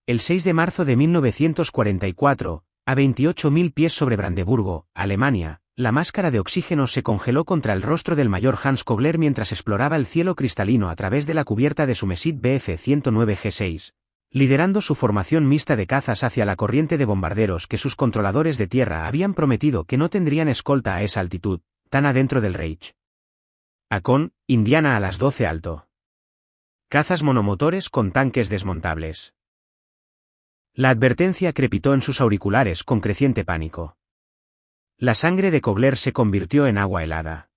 el 6 de marzo de 1944, a 28.000 pies sobre Brandeburgo, Alemania, la máscara de oxígeno se congeló contra el rostro del mayor Hans Kobler mientras exploraba el cielo cristalino a través de la cubierta de su Messit Bf-109G6, liderando su formación mixta de cazas hacia la corriente de bombarderos que sus controladores de tierra habían prometido que no tendrían escolta a esa altitud, tan adentro del Reich. Akon, Indiana a las 12 alto. Cazas monomotores con tanques desmontables. La advertencia crepitó en sus auriculares con creciente pánico. La sangre de Kobler se convirtió en agua helada.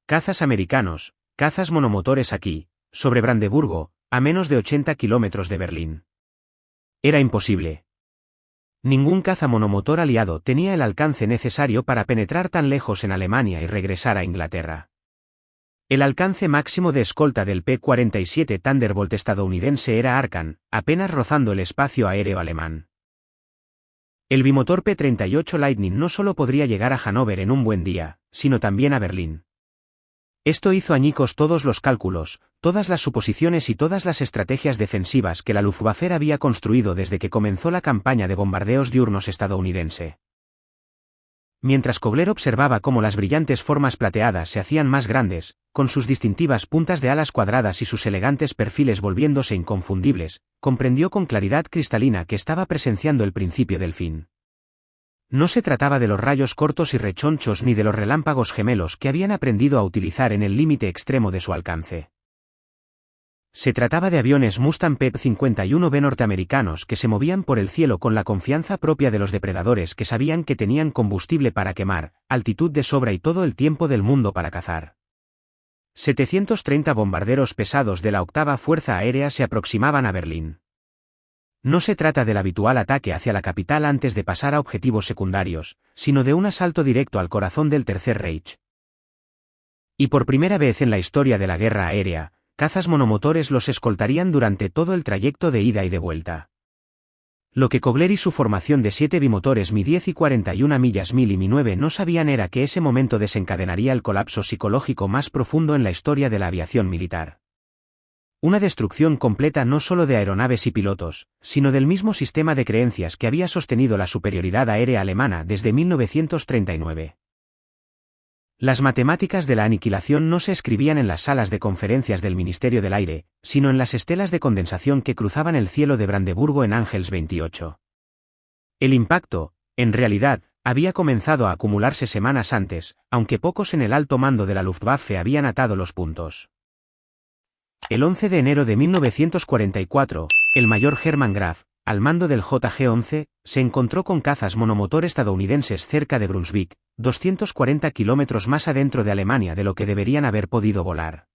Cazas americanos, cazas monomotores aquí, sobre Brandeburgo, a menos de 80 kilómetros de Berlín. Era imposible. Ningún caza monomotor aliado tenía el alcance necesario para penetrar tan lejos en Alemania y regresar a Inglaterra. El alcance máximo de escolta del P-47 Thunderbolt estadounidense era Arkan, apenas rozando el espacio aéreo alemán. El bimotor P-38 Lightning no solo podría llegar a Hannover en un buen día, sino también a Berlín. Esto hizo añicos todos los cálculos, todas las suposiciones y todas las estrategias defensivas que la Luftwaffe había construido desde que comenzó la campaña de bombardeos diurnos estadounidense. Mientras Kobler observaba cómo las brillantes formas plateadas se hacían más grandes, con sus distintivas puntas de alas cuadradas y sus elegantes perfiles volviéndose inconfundibles, comprendió con claridad cristalina que estaba presenciando el principio del fin. No se trataba de los rayos cortos y rechonchos ni de los relámpagos gemelos que habían aprendido a utilizar en el límite extremo de su alcance. Se trataba de aviones Mustang P-51B norteamericanos que se movían por el cielo con la confianza propia de los depredadores que sabían que tenían combustible para quemar, altitud de sobra y todo el tiempo del mundo para cazar. 730 bombarderos pesados de la octava Fuerza Aérea se aproximaban a Berlín. No se trata del habitual ataque hacia la capital antes de pasar a objetivos secundarios, sino de un asalto directo al corazón del Tercer Reich. Y por primera vez en la historia de la guerra aérea, cazas monomotores los escoltarían durante todo el trayecto de ida y de vuelta. Lo que Kobler y su formación de 7 bimotores Mi-10 y 41 millas mil y Mi-9 no sabían era que ese momento desencadenaría el colapso psicológico más profundo en la historia de la aviación militar. Una destrucción completa no solo de aeronaves y pilotos, sino del mismo sistema de creencias que había sostenido la superioridad aérea alemana desde 1939. Las matemáticas de la aniquilación no se escribían en las salas de conferencias del Ministerio del Aire, sino en las estelas de condensación que cruzaban el cielo de Brandeburgo en Angels 28. El impacto, en realidad, había comenzado a acumularse semanas antes, aunque pocos en el alto mando de la Luftwaffe habían atado los puntos. El 11 de enero de 1944, el mayor Hermann Graf, al mando del JG-11, se encontró con cazas monomotor estadounidenses cerca de Brunswick, 240 kilómetros más adentro de Alemania de lo que deberían haber podido volar.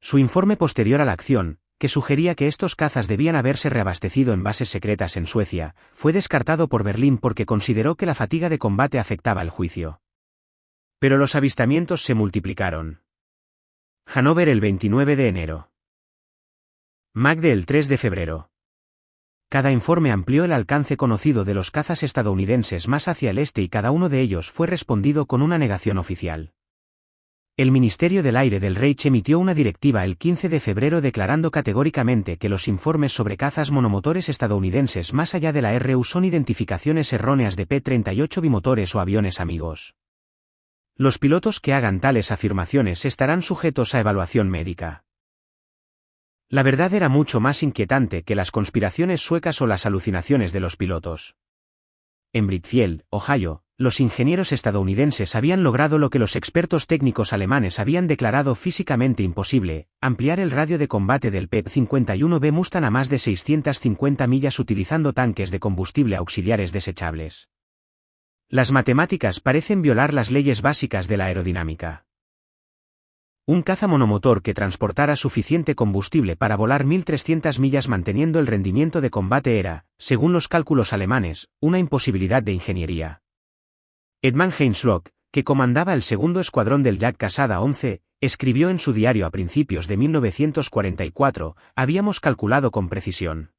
Su informe posterior a la acción, que sugería que estos cazas debían haberse reabastecido en bases secretas en Suecia, fue descartado por Berlín porque consideró que la fatiga de combate afectaba el juicio. Pero los avistamientos se multiplicaron. Hannover el 29 de enero. Magde el 3 de febrero. Cada informe amplió el alcance conocido de los cazas estadounidenses más hacia el este y cada uno de ellos fue respondido con una negación oficial. El Ministerio del Aire del Reich emitió una directiva el 15 de febrero declarando categóricamente que los informes sobre cazas monomotores estadounidenses más allá de la RU son identificaciones erróneas de P-38 bimotores o aviones amigos. Los pilotos que hagan tales afirmaciones estarán sujetos a evaluación médica. La verdad era mucho más inquietante que las conspiraciones suecas o las alucinaciones de los pilotos. En Bridgefield, Ohio, los ingenieros estadounidenses habían logrado lo que los expertos técnicos alemanes habían declarado físicamente imposible, ampliar el radio de combate del P-51B Mustang a más de 650 millas utilizando tanques de combustible auxiliares desechables. Las matemáticas parecen violar las leyes básicas de la aerodinámica. Un caza monomotor que transportara suficiente combustible para volar 1.300 millas manteniendo el rendimiento de combate era, según los cálculos alemanes, una imposibilidad de ingeniería. Edmund Heinzlock, que comandaba el segundo escuadrón del Jack Casada 11, escribió en su diario a principios de 1944, habíamos calculado con precisión.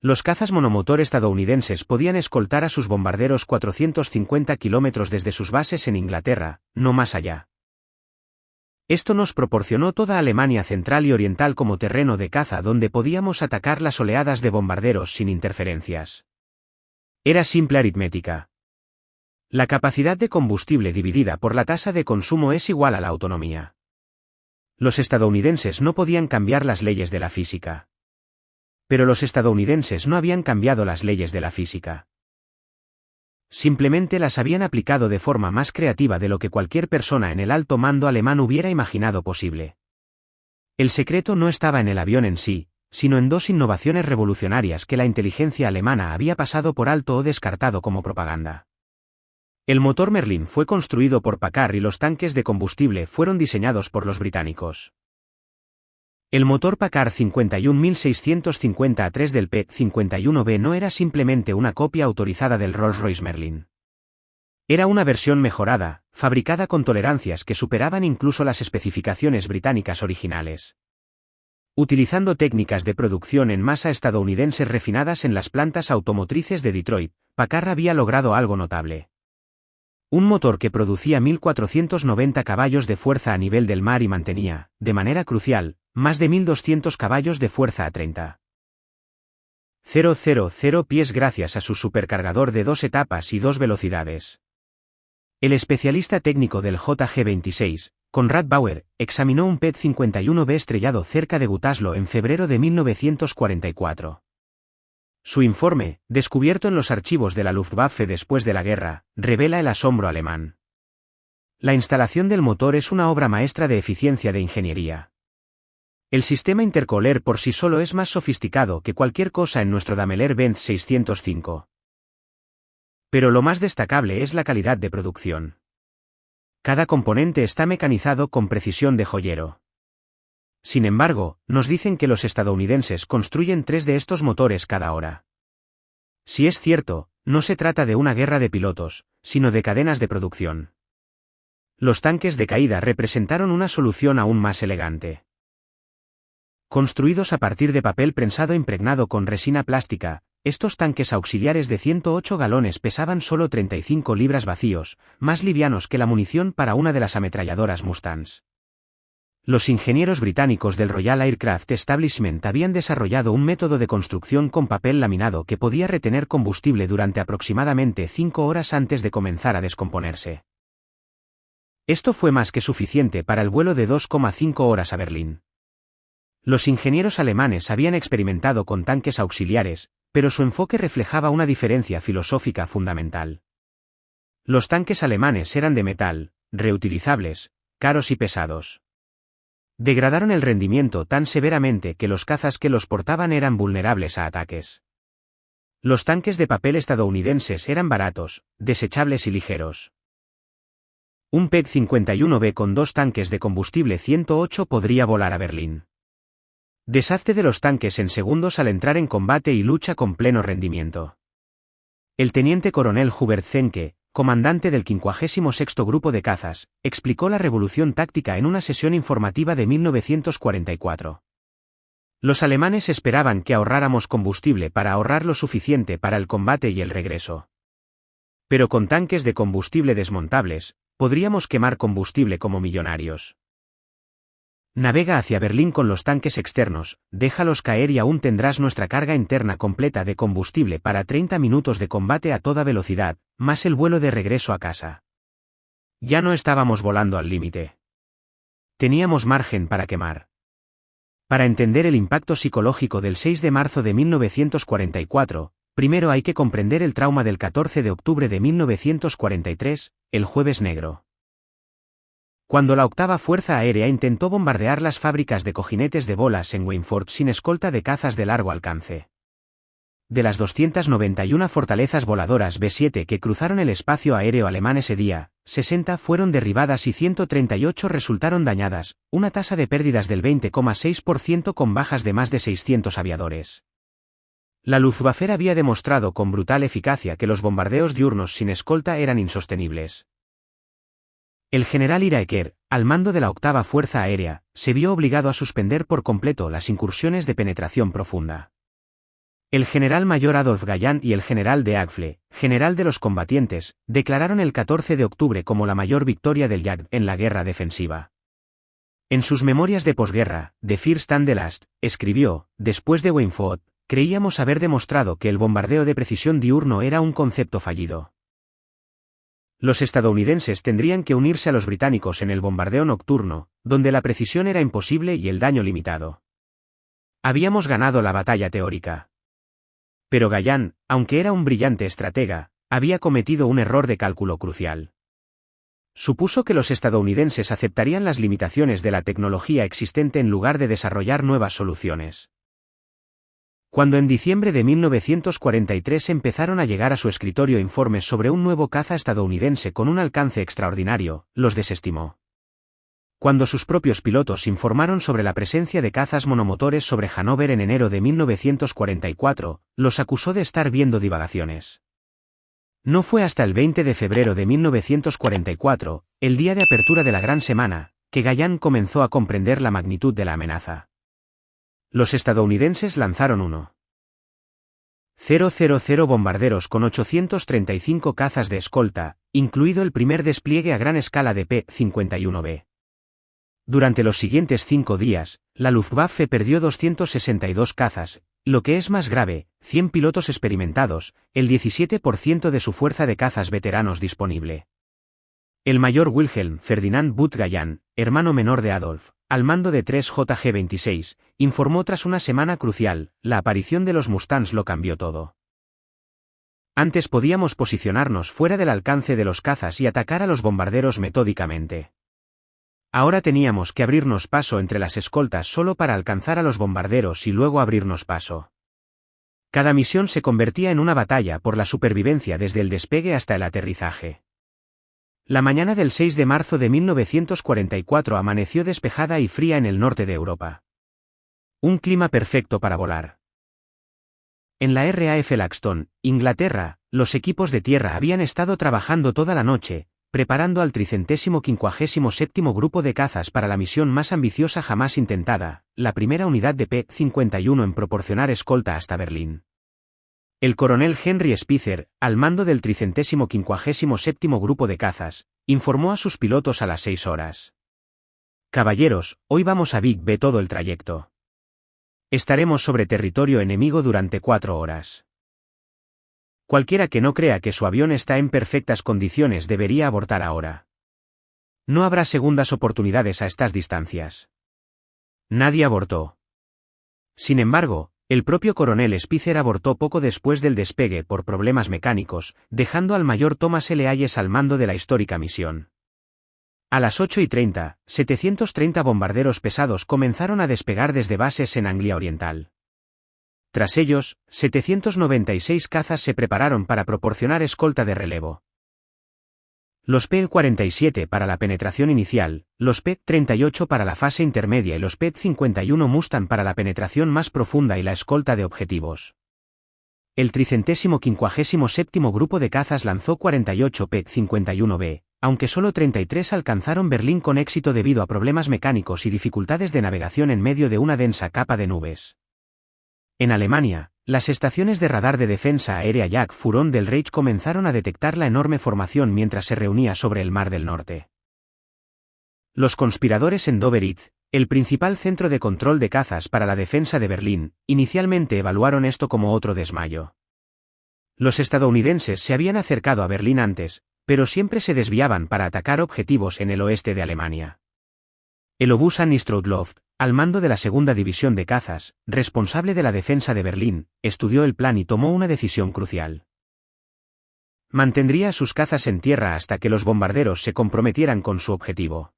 Los cazas monomotor estadounidenses podían escoltar a sus bombarderos 450 kilómetros desde sus bases en Inglaterra, no más allá. Esto nos proporcionó toda Alemania central y oriental como terreno de caza donde podíamos atacar las oleadas de bombarderos sin interferencias. Era simple aritmética. La capacidad de combustible dividida por la tasa de consumo es igual a la autonomía. Los estadounidenses no podían cambiar las leyes de la física. Pero los estadounidenses no habían cambiado las leyes de la física. Simplemente las habían aplicado de forma más creativa de lo que cualquier persona en el alto mando alemán hubiera imaginado posible. El secreto no estaba en el avión en sí, sino en dos innovaciones revolucionarias que la inteligencia alemana había pasado por alto o descartado como propaganda. El motor Merlin fue construido por Packard y los tanques de combustible fueron diseñados por los británicos. El motor Packard 51650-3 del P-51B no era simplemente una copia autorizada del Rolls-Royce Merlin. Era una versión mejorada, fabricada con tolerancias que superaban incluso las especificaciones británicas originales. Utilizando técnicas de producción en masa estadounidenses refinadas en las plantas automotrices de Detroit, Packard había logrado algo notable. Un motor que producía 1490 caballos de fuerza a nivel del mar y mantenía, de manera crucial, más de 1200 caballos de fuerza a 30,000 pies gracias a su supercargador de 2 etapas y 2 velocidades. El especialista técnico del JG-26, Konrad Bauer, examinó un P-51B estrellado cerca de Gütersloh en febrero de 1944. Su informe, descubierto en los archivos de la Luftwaffe después de la guerra, revela el asombro alemán. La instalación del motor es una obra maestra de eficiencia de ingeniería. El sistema intercooler por sí solo es más sofisticado que cualquier cosa en nuestro Daimler-Benz 605. Pero lo más destacable es la calidad de producción. Cada componente está mecanizado con precisión de joyero. Sin embargo, nos dicen que los estadounidenses construyen 3 de estos motores cada hora. Si es cierto, no se trata de una guerra de pilotos, sino de cadenas de producción. Los tanques de caída representaron una solución aún más elegante. Construidos a partir de papel prensado impregnado con resina plástica, estos tanques auxiliares de 108 galones pesaban solo 35 libras vacíos, más livianos que la munición para una de las ametralladoras Mustangs. Los ingenieros británicos del Royal Aircraft Establishment habían desarrollado un método de construcción con papel laminado que podía retener combustible durante aproximadamente 5 horas antes de comenzar a descomponerse. Esto fue más que suficiente para el vuelo de 2,5 horas a Berlín. Los ingenieros alemanes habían experimentado con tanques auxiliares, pero su enfoque reflejaba una diferencia filosófica fundamental. Los tanques alemanes eran de metal, reutilizables, caros y pesados. Degradaron el rendimiento tan severamente que los cazas que los portaban eran vulnerables a ataques. Los tanques de papel estadounidenses eran baratos, desechables y ligeros. Un P-51B con 2 tanques de combustible 108 podría volar a Berlín. Deshazte de los tanques en segundos al entrar en combate y lucha con pleno rendimiento. El teniente coronel Hubert Zenke, comandante del 56º Grupo de Cazas, explicó la revolución táctica en una sesión informativa de 1944. Los alemanes esperaban que ahorráramos combustible para ahorrar lo suficiente para el combate y el regreso. Pero con tanques de combustible desmontables, podríamos quemar combustible como millonarios. Navega hacia Berlín con los tanques externos, déjalos caer y aún tendrás nuestra carga interna completa de combustible para 30 minutos de combate a toda velocidad, más el vuelo de regreso a casa. Ya no estábamos volando al límite. Teníamos margen para quemar. Para entender el impacto psicológico del 6 de marzo de 1944, primero hay que comprender el trauma del 14 de octubre de 1943, el Jueves Negro. Cuando la octava Fuerza Aérea intentó bombardear las fábricas de cojinetes de bolas en Weinfurt sin escolta de cazas de largo alcance. De las 291 fortalezas voladoras B-7 que cruzaron el espacio aéreo alemán ese día, 60 fueron derribadas y 138 resultaron dañadas, una tasa de pérdidas del 20,6% con bajas de más de 600 aviadores. La Luftwaffe había demostrado con brutal eficacia que los bombardeos diurnos sin escolta eran insostenibles. El general Ira Eker, al mando de la octava Fuerza Aérea, se vio obligado a suspender por completo las incursiones de penetración profunda. El general mayor Adolf Galland y el general de Agfle, general de los combatientes, declararon el 14 de octubre como la mayor victoria del Jagd en la guerra defensiva. En sus memorias de posguerra, The First and the Last, escribió: después de Weymouth, creíamos haber demostrado que el bombardeo de precisión diurno era un concepto fallido. Los estadounidenses tendrían que unirse a los británicos en el bombardeo nocturno, donde la precisión era imposible y el daño limitado. Habíamos ganado la batalla teórica. Pero Galland, aunque era un brillante estratega, había cometido un error de cálculo crucial. Supuso que los estadounidenses aceptarían las limitaciones de la tecnología existente en lugar de desarrollar nuevas soluciones. Cuando en diciembre de 1943 empezaron a llegar a su escritorio informes sobre un nuevo caza estadounidense con un alcance extraordinario, los desestimó. Cuando sus propios pilotos informaron sobre la presencia de cazas monomotores sobre Hanover en enero de 1944, los acusó de estar viendo divagaciones. No fue hasta el 20 de febrero de 1944, el día de apertura de la Gran Semana, que Galland comenzó a comprender la magnitud de la amenaza. Los estadounidenses lanzaron 1,000 bombarderos con 835 cazas de escolta, incluido el primer despliegue a gran escala de P-51B. Durante los siguientes 5 días, la Luftwaffe perdió 262 cazas, lo que es más grave, 100 pilotos experimentados, el 17% de su fuerza de cazas veteranos disponible. El mayor Wilhelm Ferdinand Booth Galland, hermano menor de Adolf, al mando de 3 JG-26, informó tras una semana crucial: la aparición de los Mustangs lo cambió todo. Antes podíamos posicionarnos fuera del alcance de los cazas y atacar a los bombarderos metódicamente. Ahora teníamos que abrirnos paso entre las escoltas solo para alcanzar a los bombarderos y luego abrirnos paso. Cada misión se convertía en una batalla por la supervivencia desde el despegue hasta el aterrizaje. La mañana del 6 de marzo de 1944 amaneció despejada y fría en el norte de Europa. Un clima perfecto para volar. En la RAF Laxton, Inglaterra, los equipos de tierra habían estado trabajando toda la noche, preparando al 357º Grupo de Cazas para la misión más ambiciosa jamás intentada, la primera unidad de P-51 en proporcionar escolta hasta Berlín. El coronel Henry Spitzer, al mando del 357º Grupo de Cazas, informó a sus pilotos a las 6 horas. Caballeros, hoy vamos a Big B todo el trayecto. Estaremos sobre territorio enemigo durante 4 horas. Cualquiera que no crea que su avión está en perfectas condiciones debería abortar ahora. No habrá segundas oportunidades a estas distancias. Nadie abortó. Sin embargo, el propio coronel Spitzer abortó poco después del despegue por problemas mecánicos, dejando al mayor Thomas L. Hayes al mando de la histórica misión. A las 8:30, 730 bombarderos pesados comenzaron a despegar desde bases en Anglia Oriental. Tras ellos, 796 cazas se prepararon para proporcionar escolta de relevo. Los P-47 para la penetración inicial, los P-38 para la fase intermedia y los P-51 Mustang para la penetración más profunda y la escolta de objetivos. El 357º Grupo de Cazas lanzó 48 P-51B, aunque solo 33 alcanzaron Berlín con éxito debido a problemas mecánicos y dificultades de navegación en medio de una densa capa de nubes. En Alemania, las estaciones de radar de defensa aérea Jack Furon del Reich comenzaron a detectar la enorme formación mientras se reunía sobre el Mar del Norte. Los conspiradores en Doberitz, el principal centro de control de cazas para la defensa de Berlín, inicialmente evaluaron esto como otro desmayo. Los estadounidenses se habían acercado a Berlín antes, pero siempre se desviaban para atacar objetivos en el oeste de Alemania. El obús Annie Strudloff, al mando de la segunda división de cazas, responsable de la defensa de Berlín, estudió el plan y tomó una decisión crucial. Mantendría sus cazas en tierra hasta que los bombarderos se comprometieran con su objetivo.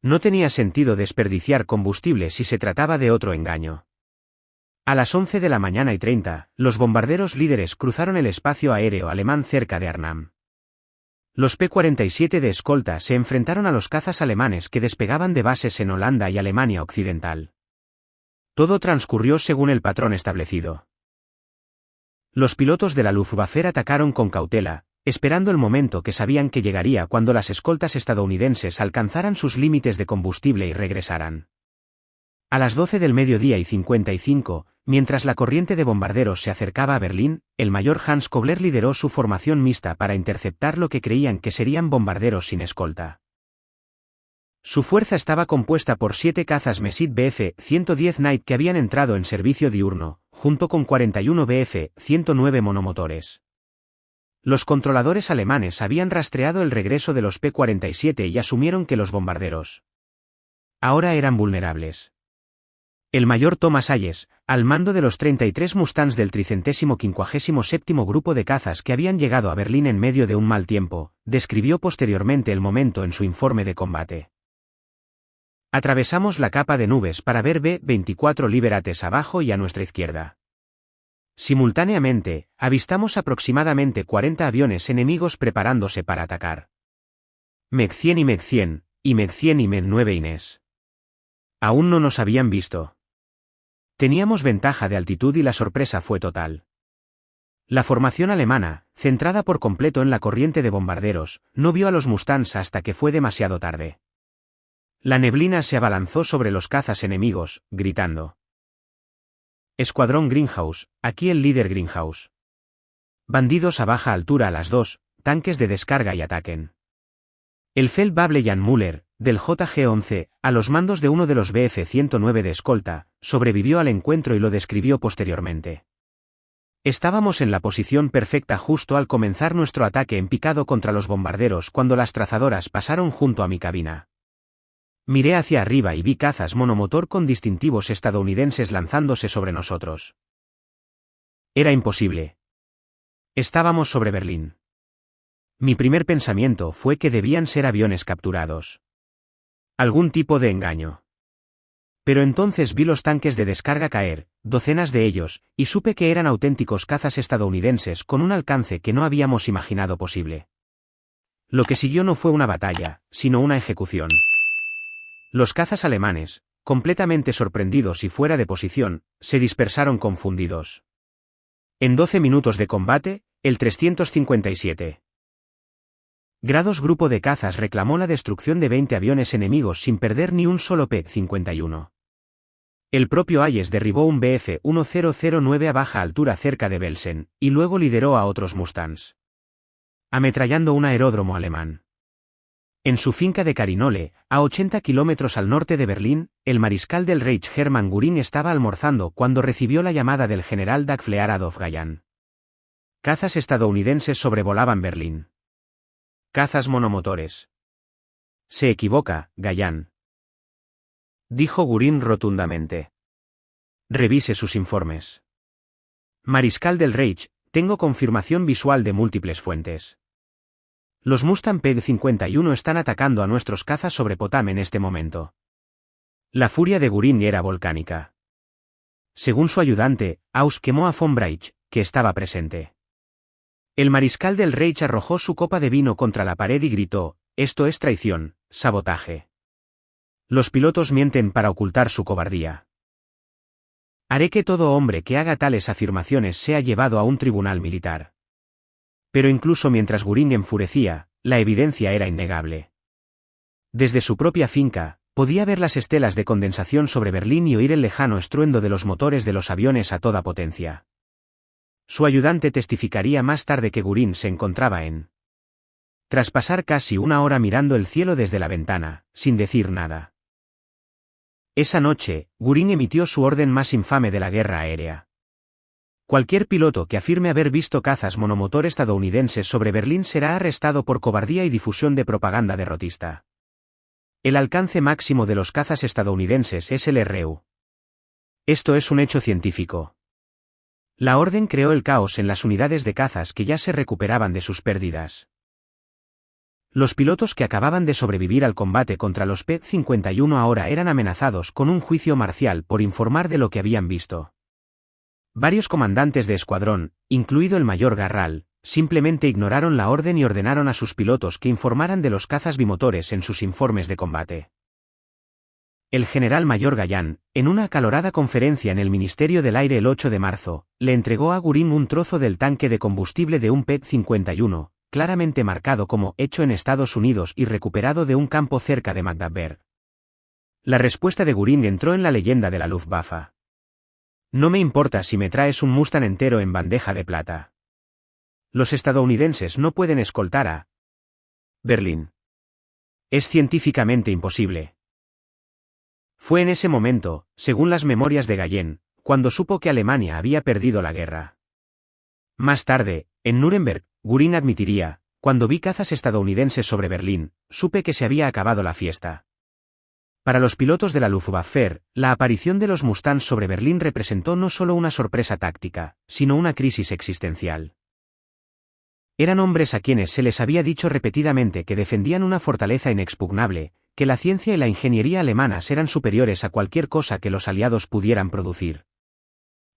No tenía sentido desperdiciar combustible si se trataba de otro engaño. A las 11 de la mañana y 30, los bombarderos líderes cruzaron el espacio aéreo alemán cerca de Arnhem. Los P-47 de escolta se enfrentaron a los cazas alemanes que despegaban de bases en Holanda y Alemania Occidental. Todo transcurrió según el patrón establecido. Los pilotos de la Luftwaffe atacaron con cautela, esperando el momento que sabían que llegaría cuando las escoltas estadounidenses alcanzaran sus límites de combustible y regresaran. A las 12 del mediodía y 55, mientras la corriente de bombarderos se acercaba a Berlín, el mayor Hans Kobler lideró su formación mixta para interceptar lo que creían que serían bombarderos sin escolta. Su fuerza estaba compuesta por 7 cazas Messit Bf-110 Night que habían entrado en servicio diurno, junto con 41 Bf-109 monomotores. Los controladores alemanes habían rastreado el regreso de los P-47 y asumieron que los bombarderos ahora eran vulnerables. El mayor Thomas Hayes, al mando de los 33 Mustangs del 357º Grupo de Cazas que habían llegado a Berlín en medio de un mal tiempo, describió posteriormente el momento en su informe de combate. Atravesamos la capa de nubes para ver B-24 Liberates abajo y a nuestra izquierda. Simultáneamente, avistamos aproximadamente 40 aviones enemigos preparándose para atacar. MiG-100 y MiG-100, y MiG-100 y MiG-9 Inés. Aún no nos habían visto. Teníamos ventaja de altitud y la sorpresa fue total. La formación alemana, centrada por completo en la corriente de bombarderos, no vio a los Mustangs hasta que fue demasiado tarde. La neblina se abalanzó sobre los cazas enemigos, gritando: Escuadrón Greenhouse, aquí el líder Greenhouse. Bandidos a baja altura a las 2, tanques de descarga y ataquen. El Feldwebel Jan Müller, del JG-11, a los mandos de uno de los Bf-109 de escolta, sobrevivió al encuentro y lo describió posteriormente. Estábamos en la posición perfecta justo al comenzar nuestro ataque en picado contra los bombarderos cuando las trazadoras pasaron junto a mi cabina. Miré hacia arriba y vi cazas monomotor con distintivos estadounidenses lanzándose sobre nosotros. Era imposible. Estábamos sobre Berlín. Mi primer pensamiento fue que debían ser aviones capturados. Algún tipo de engaño. Pero entonces vi los tanques de descarga caer, docenas de ellos, y supe que eran auténticos cazas estadounidenses con un alcance que no habíamos imaginado posible. Lo que siguió no fue una batalla, sino una ejecución. Los cazas alemanes, completamente sorprendidos y fuera de posición, se dispersaron confundidos. En 12 minutos de combate, el 357 grados grupo de cazas reclamó la destrucción de 20 aviones enemigos sin perder ni un solo P-51. El propio Hayes derribó un Bf-1009 a baja altura cerca de Belsen, y luego lideró a otros Mustangs, ametrallando un aeródromo alemán. En su finca de Carinole, a 80 kilómetros al norte de Berlín, el mariscal del Reich Hermann Göring estaba almorzando cuando recibió la llamada del general Dagflear Adolf Galland. Cazas estadounidenses sobrevolaban Berlín. Cazas monomotores. Se equivoca, Galland, dijo Göring rotundamente. Revise sus informes. Mariscal del Reich, tengo confirmación visual de múltiples fuentes. Los Mustang P-51 están atacando a nuestros cazas sobre Potsdam en este momento. La furia de Göring era volcánica. Según su ayudante, Aus quemó a von Breich, que estaba presente. El mariscal del Reich arrojó su copa de vino contra la pared y gritó: esto es traición, sabotaje. Los pilotos mienten para ocultar su cobardía. Haré que todo hombre que haga tales afirmaciones sea llevado a un tribunal militar. Pero incluso mientras Göring enfurecía, la evidencia era innegable. Desde su propia finca, podía ver las estelas de condensación sobre Berlín y oír el lejano estruendo de los motores de los aviones a toda potencia. Su ayudante testificaría más tarde que Göring se encontraba tras pasar casi una hora mirando el cielo desde la ventana, sin decir nada. Esa noche, Göring emitió su orden más infame de la guerra aérea. Cualquier piloto que afirme haber visto cazas monomotor estadounidenses sobre Berlín será arrestado por cobardía y difusión de propaganda derrotista. El alcance máximo de los cazas estadounidenses es el RU. Esto es un hecho científico. La orden creó el caos en las unidades de cazas que ya se recuperaban de sus pérdidas. Los pilotos que acababan de sobrevivir al combate contra los P-51 ahora eran amenazados con un juicio marcial por informar de lo que habían visto. Varios comandantes de escuadrón, incluido el mayor Garral, simplemente ignoraron la orden y ordenaron a sus pilotos que informaran de los cazas bimotores en sus informes de combate. El general mayor Galland, en una acalorada conferencia en el Ministerio del Aire el 8 de marzo, le entregó a Göring un trozo del tanque de combustible de un P-51, claramente marcado como hecho en Estados Unidos y recuperado de un campo cerca de Magdeburg. La respuesta de Göring entró en la leyenda de la Luftwaffe. No me importa si me traes un Mustang entero en bandeja de plata. Los estadounidenses no pueden escoltar a Berlín. Es científicamente imposible. Fue en ese momento, según las memorias de Gallen, cuando supo que Alemania había perdido la guerra. Más tarde, en Nuremberg, Göring admitiría: cuando vi cazas estadounidenses sobre Berlín, supe que se había acabado la fiesta. Para los pilotos de la Luftwaffe, la aparición de los Mustangs sobre Berlín representó no solo una sorpresa táctica, sino una crisis existencial. Eran hombres a quienes se les había dicho repetidamente que defendían una fortaleza inexpugnable, que la ciencia y la ingeniería alemanas eran superiores a cualquier cosa que los aliados pudieran producir.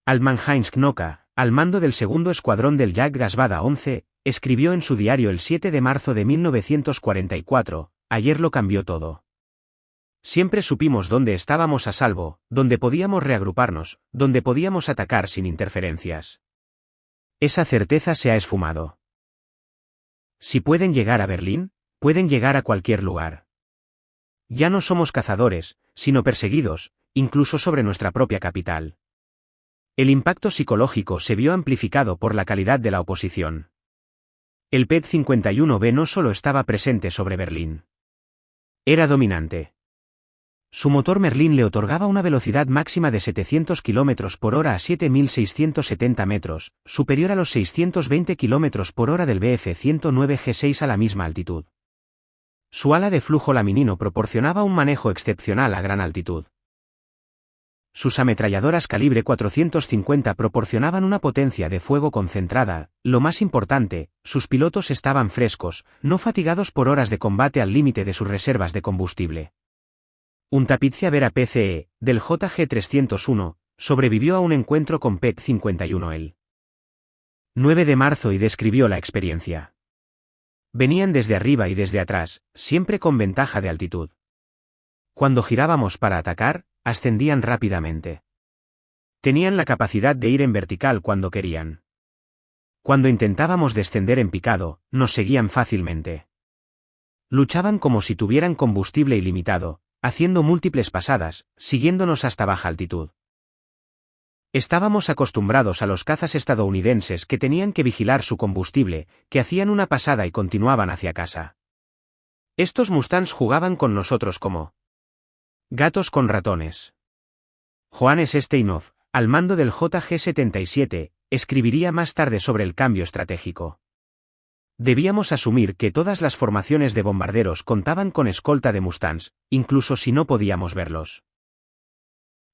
Altmann Heinz Knoka, al mando del segundo escuadrón del Jagdgeschwader 11, escribió en su diario el 7 de marzo de 1944, ayer lo cambió todo. Siempre supimos dónde estábamos a salvo, dónde podíamos reagruparnos, dónde podíamos atacar sin interferencias. Esa certeza se ha esfumado. Si pueden llegar a Berlín, pueden llegar a cualquier lugar. Ya no somos cazadores, sino perseguidos, incluso sobre nuestra propia capital. El impacto psicológico se vio amplificado por la calidad de la oposición. El PET-51B no solo estaba presente sobre Berlín. Era dominante. Su motor Merlin le otorgaba una velocidad máxima de 700 km por hora a 7.670 metros, superior a los 620 km por hora del Bf-109 G6 a la misma altitud. Su ala de flujo laminino proporcionaba un manejo excepcional a gran altitud. Sus ametralladoras calibre 450 proporcionaban una potencia de fuego concentrada. Lo más importante, sus pilotos estaban frescos, no fatigados por horas de combate al límite de sus reservas de combustible. Un Tapizia Vera PCE, del JG-301, sobrevivió a un encuentro con PET-51 el 9 de marzo y describió la experiencia. Venían desde arriba y desde atrás, siempre con ventaja de altitud. Cuando girábamos para atacar, ascendían rápidamente. Tenían la capacidad de ir en vertical cuando querían. Cuando intentábamos descender en picado, nos seguían fácilmente. Luchaban como si tuvieran combustible ilimitado, haciendo múltiples pasadas, siguiéndonos hasta baja altitud. Estábamos acostumbrados a los cazas estadounidenses que tenían que vigilar su combustible, que hacían una pasada y continuaban hacia casa. Estos Mustangs jugaban con nosotros como gatos con ratones. Johannes Steinhoff, al mando del JG-77, escribiría más tarde sobre el cambio estratégico. Debíamos asumir que todas las formaciones de bombarderos contaban con escolta de Mustangs, incluso si no podíamos verlos.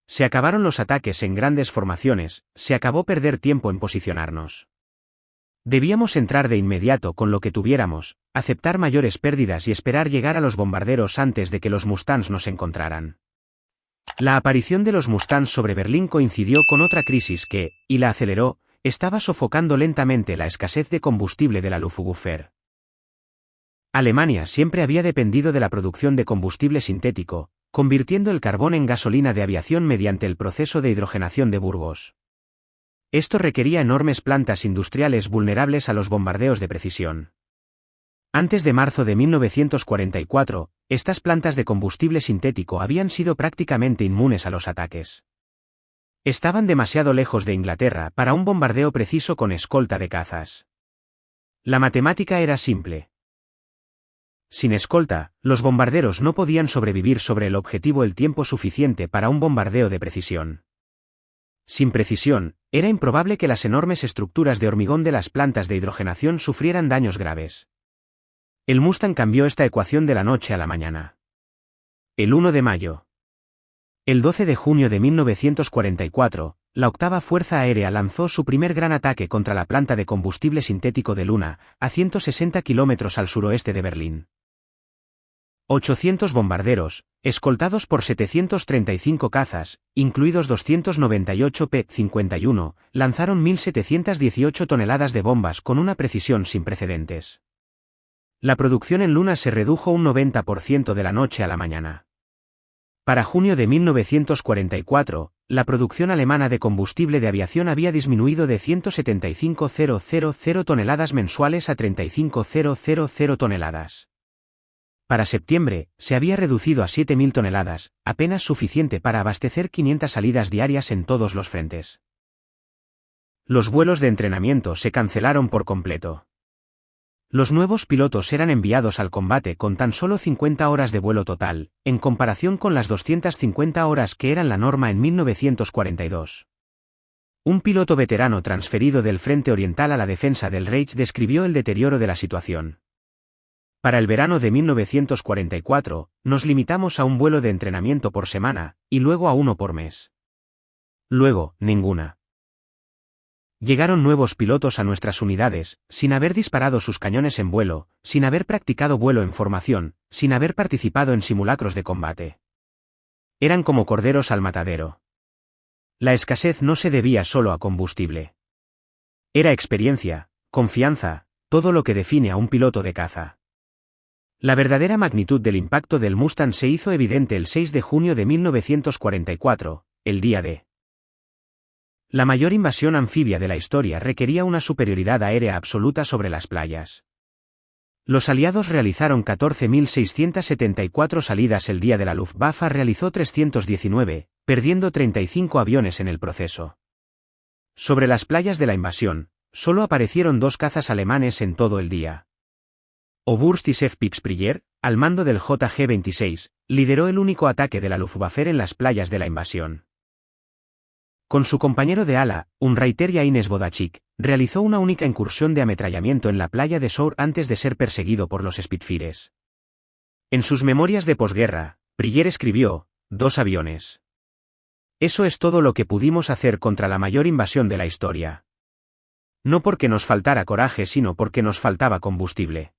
Se acabaron los ataques en grandes formaciones, se acabó perder tiempo en posicionarnos. Debíamos entrar de inmediato con lo que tuviéramos, aceptar mayores pérdidas y esperar llegar a los bombarderos antes de que los Mustangs nos encontraran. La aparición de los Mustangs sobre Berlín coincidió con otra crisis que, y la aceleró, estaba sofocando lentamente la escasez de combustible de la Luftwaffe. Alemania siempre había dependido de la producción de combustible sintético, convirtiendo el carbón en gasolina de aviación mediante el proceso de hidrogenación de Burgos. Esto requería enormes plantas industriales vulnerables a los bombardeos de precisión. Antes de marzo de 1944, estas plantas de combustible sintético habían sido prácticamente inmunes a los ataques. Estaban demasiado lejos de Inglaterra para un bombardeo preciso con escolta de cazas. La matemática era simple. Sin escolta, los bombarderos no podían sobrevivir sobre el objetivo el tiempo suficiente para un bombardeo de precisión. Sin precisión, era improbable que las enormes estructuras de hormigón de las plantas de hidrogenación sufrieran daños graves. El Mustang cambió esta ecuación de la noche a la mañana. El 1 de mayo. El 12 de junio de 1944, la octava Fuerza Aérea lanzó su primer gran ataque contra la planta de combustible sintético de Luna, a 160 kilómetros al suroeste de Berlín. 800 bombarderos, escoltados por 735 cazas, incluidos 298 P-51, lanzaron 1.718 toneladas de bombas con una precisión sin precedentes. La producción en Luna se redujo un 90% de la noche a la mañana. Para junio de 1944, la producción alemana de combustible de aviación había disminuido de 175.000 toneladas mensuales a 35.000 toneladas. Para septiembre, se había reducido a 7.000 toneladas, apenas suficiente para abastecer 500 salidas diarias en todos los frentes. Los vuelos de entrenamiento se cancelaron por completo. Los nuevos pilotos eran enviados al combate con tan solo 50 horas de vuelo total, en comparación con las 250 horas que eran la norma en 1942. Un piloto veterano transferido del Frente Oriental a la defensa del Reich describió el deterioro de la situación. Para el verano de 1944, nos limitamos a un vuelo de entrenamiento por semana, y luego a uno por mes. Luego, ninguna. Llegaron nuevos pilotos a nuestras unidades, sin haber disparado sus cañones en vuelo, sin haber practicado vuelo en formación, sin haber participado en simulacros de combate. Eran como corderos al matadero. La escasez no se debía solo a combustible. Era experiencia, confianza, todo lo que define a un piloto de caza. La verdadera magnitud del impacto del Mustang se hizo evidente el 6 de junio de 1944, el día de la mayor invasión anfibia de la historia requería una superioridad aérea absoluta sobre las playas. Los aliados realizaron 14.674 salidas el día de la Luftwaffe realizó 319, perdiendo 35 aviones en el proceso. Sobre las playas de la invasión, solo aparecieron 2 cazas alemanes en todo el día. Oberst Josef Pixprier, al mando del JG-26, lideró el único ataque de la Luftwaffe en las playas de la invasión. Con su compañero de ala, un Reiter Ines Bodachik, realizó una única incursión de ametrallamiento en la playa de Sour antes de ser perseguido por los Spitfires. En sus memorias de posguerra, Prier escribió, 2 aviones. Eso es todo lo que pudimos hacer contra la mayor invasión de la historia. No porque nos faltara coraje, sino porque nos faltaba combustible.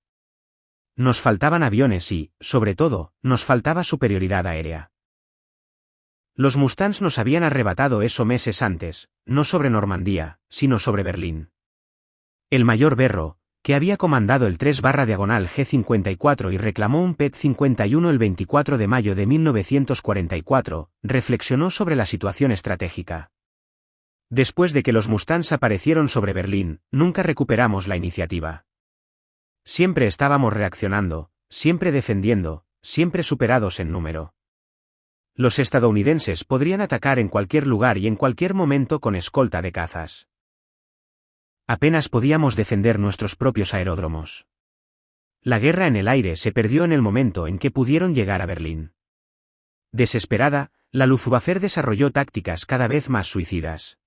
Nos faltaban aviones y, sobre todo, nos faltaba superioridad aérea. Los Mustangs nos habían arrebatado eso meses antes, no sobre Normandía, sino sobre Berlín. El mayor Berro, que había comandado el 3/diagonal G-54 y reclamó un PET-51 el 24 de mayo de 1944, reflexionó sobre la situación estratégica. Después de que los Mustangs aparecieron sobre Berlín, nunca recuperamos la iniciativa. Siempre estábamos reaccionando, siempre defendiendo, siempre superados en número. Los estadounidenses podrían atacar en cualquier lugar y en cualquier momento con escolta de cazas. Apenas podíamos defender nuestros propios aeródromos. La guerra en el aire se perdió en el momento en que pudieron llegar a Berlín. Desesperada, la Luftwaffe desarrolló tácticas cada vez más suicidas.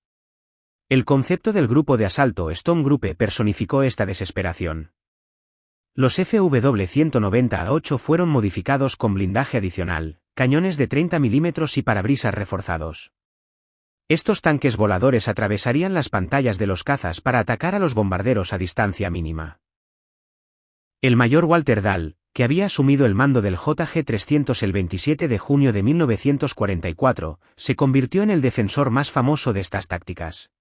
El concepto del grupo de asalto Stone Group personificó esta desesperación. Los FW-190A8 fueron modificados con blindaje adicional, cañones de 30 mm y parabrisas reforzados. Estos tanques voladores atravesarían las pantallas de los cazas para atacar a los bombarderos a distancia mínima. El mayor Walter Dahl, que había asumido el mando del JG-300 el 27 de junio de 1944, se convirtió en el defensor más famoso de estas tácticas.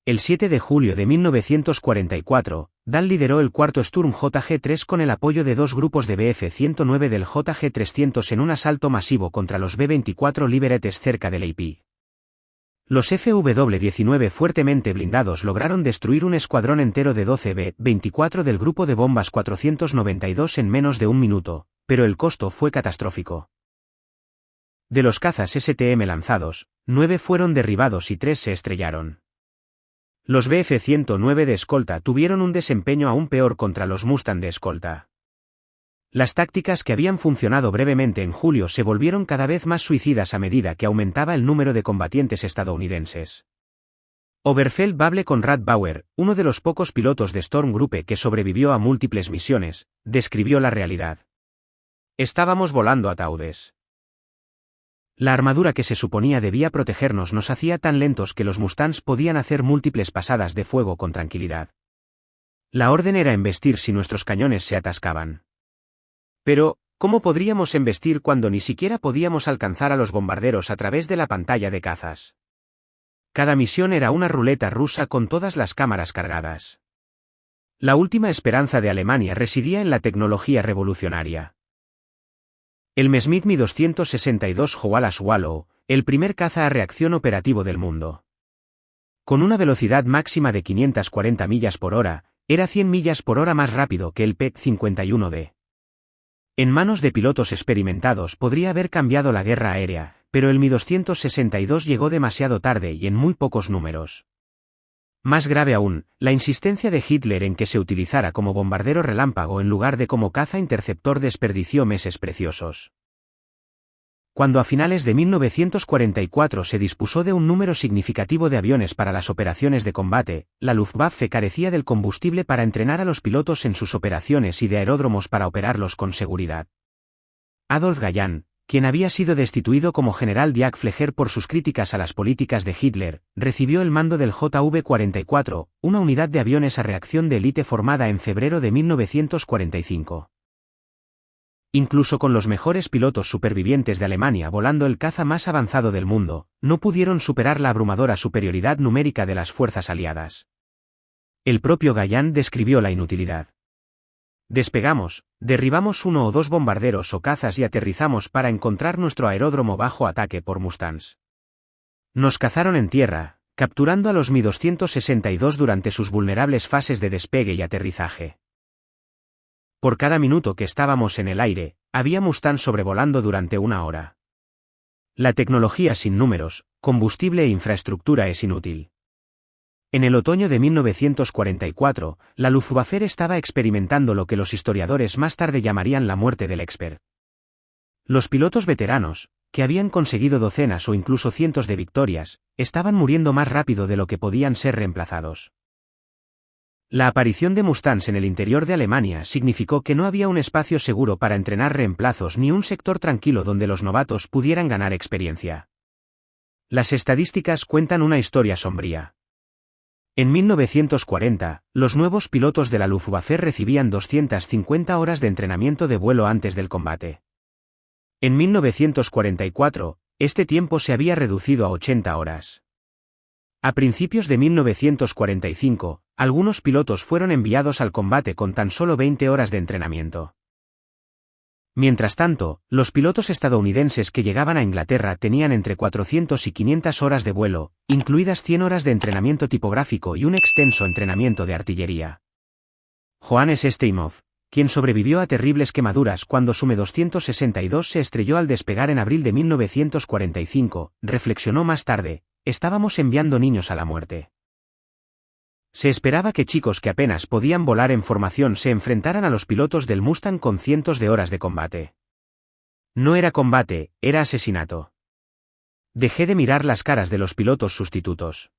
El 7 de julio de 1944, Dahl lideró el cuarto Sturm JG-3 con el apoyo de 2 grupos de Bf-109 del JG-300 en un asalto masivo contra los B-24 Liberates cerca de Leipzig. Los FW-19 fuertemente blindados lograron destruir un escuadrón entero de 12 B-24 del grupo de bombas 492 en menos de un minuto, pero el costo fue catastrófico. De los cazas STM lanzados, 9 fueron derribados y 3 se estrellaron. Los Bf-109 de escolta tuvieron un desempeño aún peor contra los Mustang de escolta. Las tácticas que habían funcionado brevemente en julio se volvieron cada vez más suicidas a medida que aumentaba el número de combatientes estadounidenses. Oberfeldwebel Conrad Bauer, uno de los pocos pilotos de Storm Group que sobrevivió a múltiples misiones, describió la realidad. Estábamos volando ataúdes. La armadura que se suponía debía protegernos nos hacía tan lentos que los Mustangs podían hacer múltiples pasadas de fuego con tranquilidad. La orden era embestir si nuestros cañones se atascaban. Pero, ¿cómo podríamos embestir cuando ni siquiera podíamos alcanzar a los bombarderos a través de la pantalla de cazas? Cada misión era una ruleta rusa con todas las cámaras cargadas. La última esperanza de Alemania residía en la tecnología revolucionaria. El Messerschmitt Mi-262 Howald Swallow, el primer caza a reacción operativo del mundo. Con una velocidad máxima de 540 millas por hora, era 100 millas por hora más rápido que el PET-51D. En manos de pilotos experimentados podría haber cambiado la guerra aérea, pero el Mi-262 llegó demasiado tarde y en muy pocos números. Más grave aún, la insistencia de Hitler en que se utilizara como bombardero relámpago en lugar de como caza interceptor desperdició meses preciosos. Cuando a finales de 1944 se dispuso de un número significativo de aviones para las operaciones de combate, la Luftwaffe carecía del combustible para entrenar a los pilotos en sus operaciones y de aeródromos para operarlos con seguridad. Adolf Galland, quien había sido destituido como general Jagdflieger por sus críticas a las políticas de Hitler, recibió el mando del JV-44, una unidad de aviones a reacción de élite formada en febrero de 1945. Incluso con los mejores pilotos supervivientes de Alemania volando el caza más avanzado del mundo, no pudieron superar la abrumadora superioridad numérica de las fuerzas aliadas. El propio Galland describió la inutilidad. Despegamos, derribamos uno o dos bombarderos o cazas y aterrizamos para encontrar nuestro aeródromo bajo ataque por Mustangs. Nos cazaron en tierra, capturando a los Mi-262 durante sus vulnerables fases de despegue y aterrizaje. Por cada minuto que estábamos en el aire, había Mustang sobrevolando durante una hora. La tecnología sin números, combustible e infraestructura es inútil. En el otoño de 1944, la Luftwaffe estaba experimentando lo que los historiadores más tarde llamarían la muerte del expert. Los pilotos veteranos, que habían conseguido docenas o incluso cientos de victorias, estaban muriendo más rápido de lo que podían ser reemplazados. La aparición de Mustangs en el interior de Alemania significó que no había un espacio seguro para entrenar reemplazos ni un sector tranquilo donde los novatos pudieran ganar experiencia. Las estadísticas cuentan una historia sombría. En 1940, los nuevos pilotos de la Luftwaffe recibían 250 horas de entrenamiento de vuelo antes del combate. En 1944, este tiempo se había reducido a 80 horas. A principios de 1945, algunos pilotos fueron enviados al combate con tan solo 20 horas de entrenamiento. Mientras tanto, los pilotos estadounidenses que llegaban a Inglaterra tenían entre 400 y 500 horas de vuelo, incluidas 100 horas de entrenamiento tipográfico y un extenso entrenamiento de artillería. Johannes Steinhoff, quien sobrevivió a terribles quemaduras cuando su Me-262 se estrelló al despegar en abril de 1945, reflexionó más tarde: estábamos enviando niños a la muerte. Se esperaba que chicos que apenas podían volar en formación se enfrentaran a los pilotos del Mustang con cientos de horas de combate. No era combate, era asesinato. Dejé de mirar las caras de los pilotos sustitutos.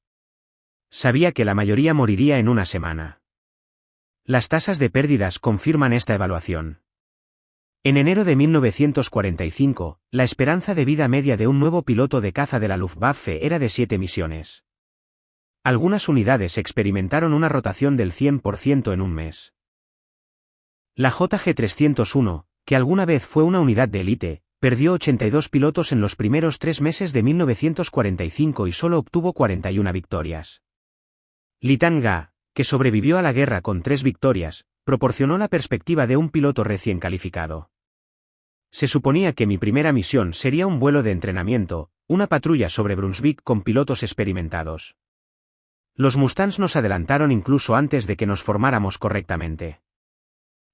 Sabía que la mayoría moriría en una semana. Las tasas de pérdidas confirman esta evaluación. En enero de 1945, la esperanza de vida media de un nuevo piloto de caza de la Luftwaffe era de 7 misiones. Algunas unidades experimentaron una rotación del 100% en un mes. La JG-301, que alguna vez fue una unidad de élite, perdió 82 pilotos en los primeros 3 meses de 1945 y solo obtuvo 41 victorias. Litanga, que sobrevivió a la guerra con 3 victorias, proporcionó la perspectiva de un piloto recién calificado. Se suponía que mi primera misión sería un vuelo de entrenamiento, una patrulla sobre Brunswick con pilotos experimentados. Los Mustangs nos adelantaron incluso antes de que nos formáramos correctamente.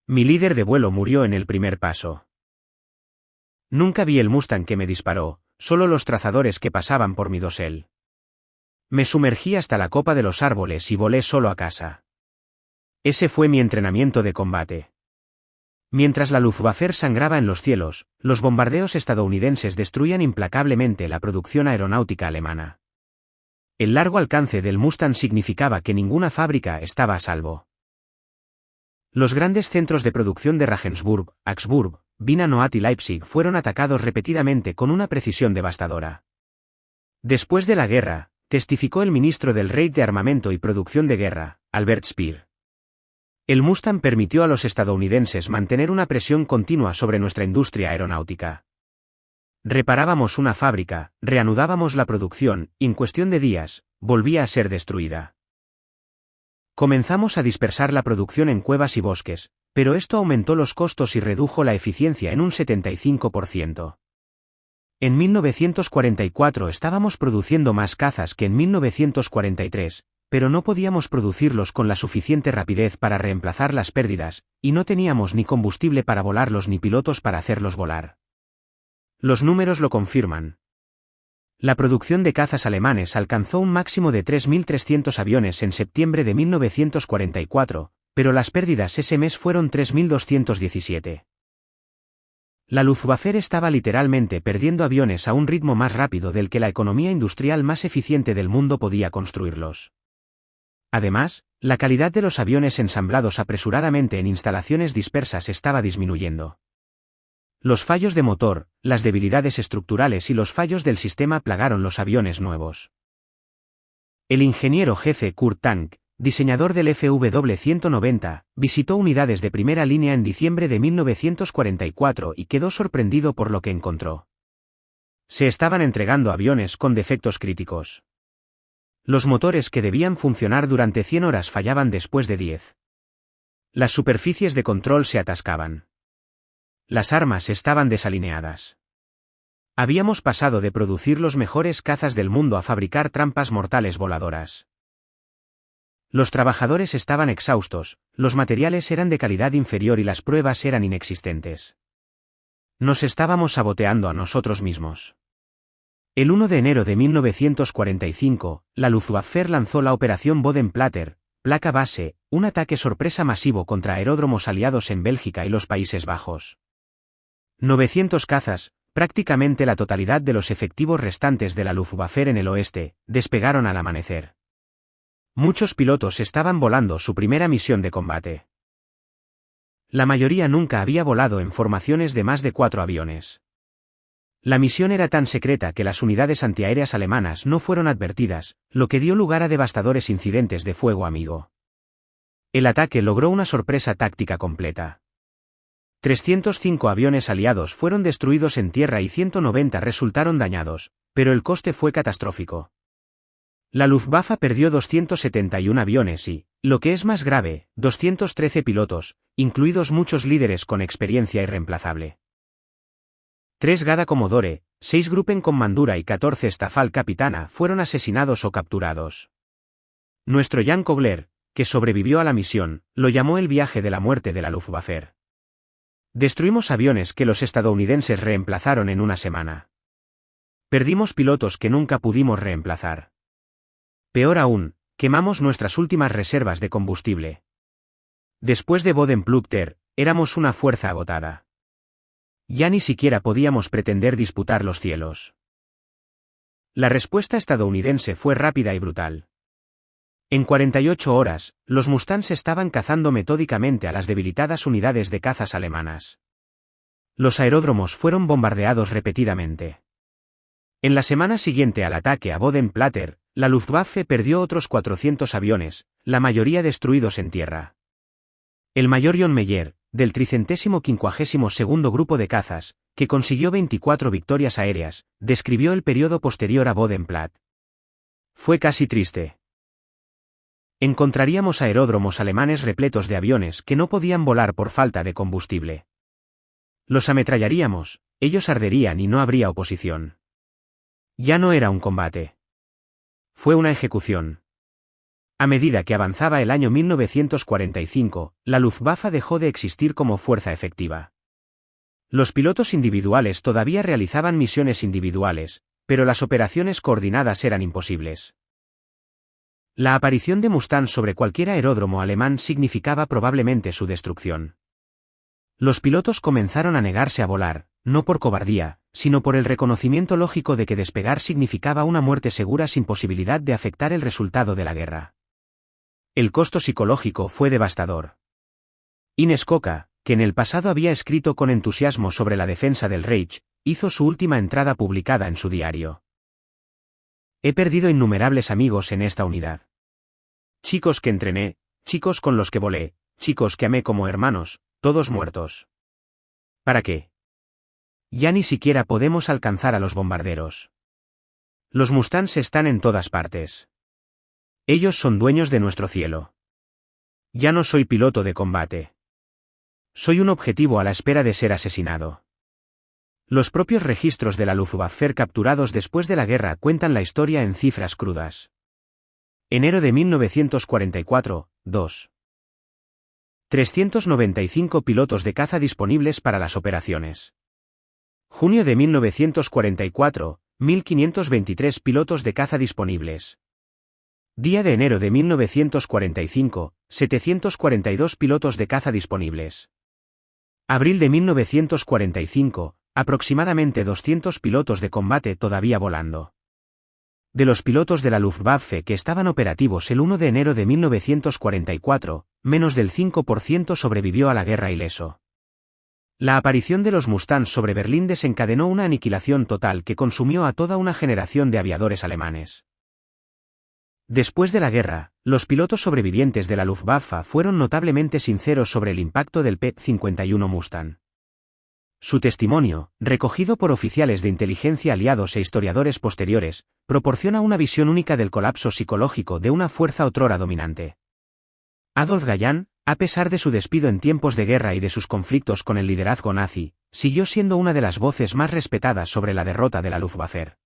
Mi líder de vuelo murió en el primer paso. Nunca vi el Mustang que me disparó, solo los trazadores que pasaban por mi dosel. Me sumergí hasta la copa de los árboles y volé solo a casa. Ese fue mi entrenamiento de combate. Mientras la Luftwaffe sangraba en los cielos, los bombardeos estadounidenses destruían implacablemente la producción aeronáutica alemana. El largo alcance del Mustang significaba que ninguna fábrica estaba a salvo. Los grandes centros de producción de Regensburg, Augsburg, Wiener Neustadt y Leipzig fueron atacados repetidamente con una precisión devastadora. Después de la guerra, testificó el ministro del Reich de Armamento y Producción de Guerra, Albert Speer. El Mustang permitió a los estadounidenses mantener una presión continua sobre nuestra industria aeronáutica. Reparábamos una fábrica, reanudábamos la producción, y en cuestión de días, volvía a ser destruida. Comenzamos a dispersar la producción en cuevas y bosques, pero esto aumentó los costos y redujo la eficiencia en un 75%. En 1944 estábamos produciendo más cazas que en 1943, pero no podíamos producirlos con la suficiente rapidez para reemplazar las pérdidas, y no teníamos ni combustible para volarlos ni pilotos para hacerlos volar. Los números lo confirman. La producción de cazas alemanes alcanzó un máximo de 3.300 aviones en septiembre de 1944, pero las pérdidas ese mes fueron 3.217. La Luftwaffe estaba literalmente perdiendo aviones a un ritmo más rápido del que la economía industrial más eficiente del mundo podía construirlos. Además, la calidad de los aviones ensamblados apresuradamente en instalaciones dispersas estaba disminuyendo. Los fallos de motor, las debilidades estructurales y los fallos del sistema plagaron los aviones nuevos. El ingeniero jefe Kurt Tank, diseñador del FW-190, visitó unidades de primera línea en diciembre de 1944 y quedó sorprendido por lo que encontró. Se estaban entregando aviones con defectos críticos. Los motores que debían funcionar durante 100 horas fallaban después de 10. Las superficies de control se atascaban. Las armas estaban desalineadas. Habíamos pasado de producir los mejores cazas del mundo a fabricar trampas mortales voladoras. Los trabajadores estaban exhaustos, los materiales eran de calidad inferior y las pruebas eran inexistentes. Nos estábamos saboteando a nosotros mismos. El 1 de enero de 1945, la Luftwaffe lanzó la Operación Bodenplatte, placa base, un ataque sorpresa masivo contra aeródromos aliados en Bélgica y los Países Bajos. 900 cazas, prácticamente la totalidad de los efectivos restantes de la Luftwaffe en el oeste, despegaron al amanecer. Muchos pilotos estaban volando su primera misión de combate. La mayoría nunca había volado en formaciones de más de 4 aviones. La misión era tan secreta que las unidades antiaéreas alemanas no fueron advertidas, lo que dio lugar a devastadores incidentes de fuego amigo. El ataque logró una sorpresa táctica completa. 305 aviones aliados fueron destruidos en tierra y 190 resultaron dañados, pero el coste fue catastrófico. La Luftwaffe perdió 271 aviones y, lo que es más grave, 213 pilotos, incluidos muchos líderes con experiencia irreemplazable. 3 Gada Commodore, 6 Gruppenkommandura y 14 Stabsfallkapitana fueron asesinados o capturados. Nuestro Jan Kogler, que sobrevivió a la misión, lo llamó el viaje de la muerte de la Luftwaffe. Destruimos aviones que los estadounidenses reemplazaron en una semana. Perdimos pilotos que nunca pudimos reemplazar. Peor aún, quemamos nuestras últimas reservas de combustible. Después de Bodenplatte, éramos una fuerza agotada. Ya ni siquiera podíamos pretender disputar los cielos. La respuesta estadounidense fue rápida y brutal. En 48 horas, los Mustangs estaban cazando metódicamente a las debilitadas unidades de cazas alemanas. Los aeródromos fueron bombardeados repetidamente. En la semana siguiente al ataque a Bodenplatte, la Luftwaffe perdió otros 400 aviones, la mayoría destruidos en tierra. El mayor John Meyer, del 352º Grupo de Cazas, que consiguió 24 victorias aéreas, describió el periodo posterior a Bodenplatte. Fue casi triste. Encontraríamos aeródromos alemanes repletos de aviones que no podían volar por falta de combustible. Los ametrallaríamos, ellos arderían y no habría oposición. Ya no era un combate. Fue una ejecución. A medida que avanzaba el año 1945, la Luftwaffe dejó de existir como fuerza efectiva. Los pilotos individuales todavía realizaban misiones individuales, pero las operaciones coordinadas eran imposibles. La aparición de Mustang sobre cualquier aeródromo alemán significaba probablemente su destrucción. Los pilotos comenzaron a negarse a volar, no por cobardía, sino por el reconocimiento lógico de que despegar significaba una muerte segura sin posibilidad de afectar el resultado de la guerra. El costo psicológico fue devastador. Ines Koka, que en el pasado había escrito con entusiasmo sobre la defensa del Reich, hizo su última entrada publicada en su diario. He perdido innumerables amigos en esta unidad. Chicos que entrené, chicos con los que volé, chicos que amé como hermanos, todos muertos. ¿Para qué? Ya ni siquiera podemos alcanzar a los bombarderos. Los Mustangs están en todas partes. Ellos son dueños de nuestro cielo. Ya no soy piloto de combate. Soy un objetivo a la espera de ser asesinado. Los propios registros de la Luftwaffe capturados después de la guerra cuentan la historia en cifras crudas. Enero de 1944, 2. 395 pilotos de caza disponibles para las operaciones. Junio de 1944, 1.523 pilotos de caza disponibles. Día de enero de 1945, 742 pilotos de caza disponibles. Abril de 1945, aproximadamente 200 pilotos de combate todavía volando. De los pilotos de la Luftwaffe que estaban operativos el 1 de enero de 1944, menos del 5% sobrevivió a la guerra ileso. La aparición de los Mustangs sobre Berlín desencadenó una aniquilación total que consumió a toda una generación de aviadores alemanes. Después de la guerra, los pilotos sobrevivientes de la Luftwaffe fueron notablemente sinceros sobre el impacto del P-51 Mustang. Su testimonio, recogido por oficiales de inteligencia aliados e historiadores posteriores, proporciona una visión única del colapso psicológico de una fuerza otrora dominante. Adolf Galland, a pesar de su despido en tiempos de guerra y de sus conflictos con el liderazgo nazi, siguió siendo una de las voces más respetadas sobre la derrota de la Luftwaffe.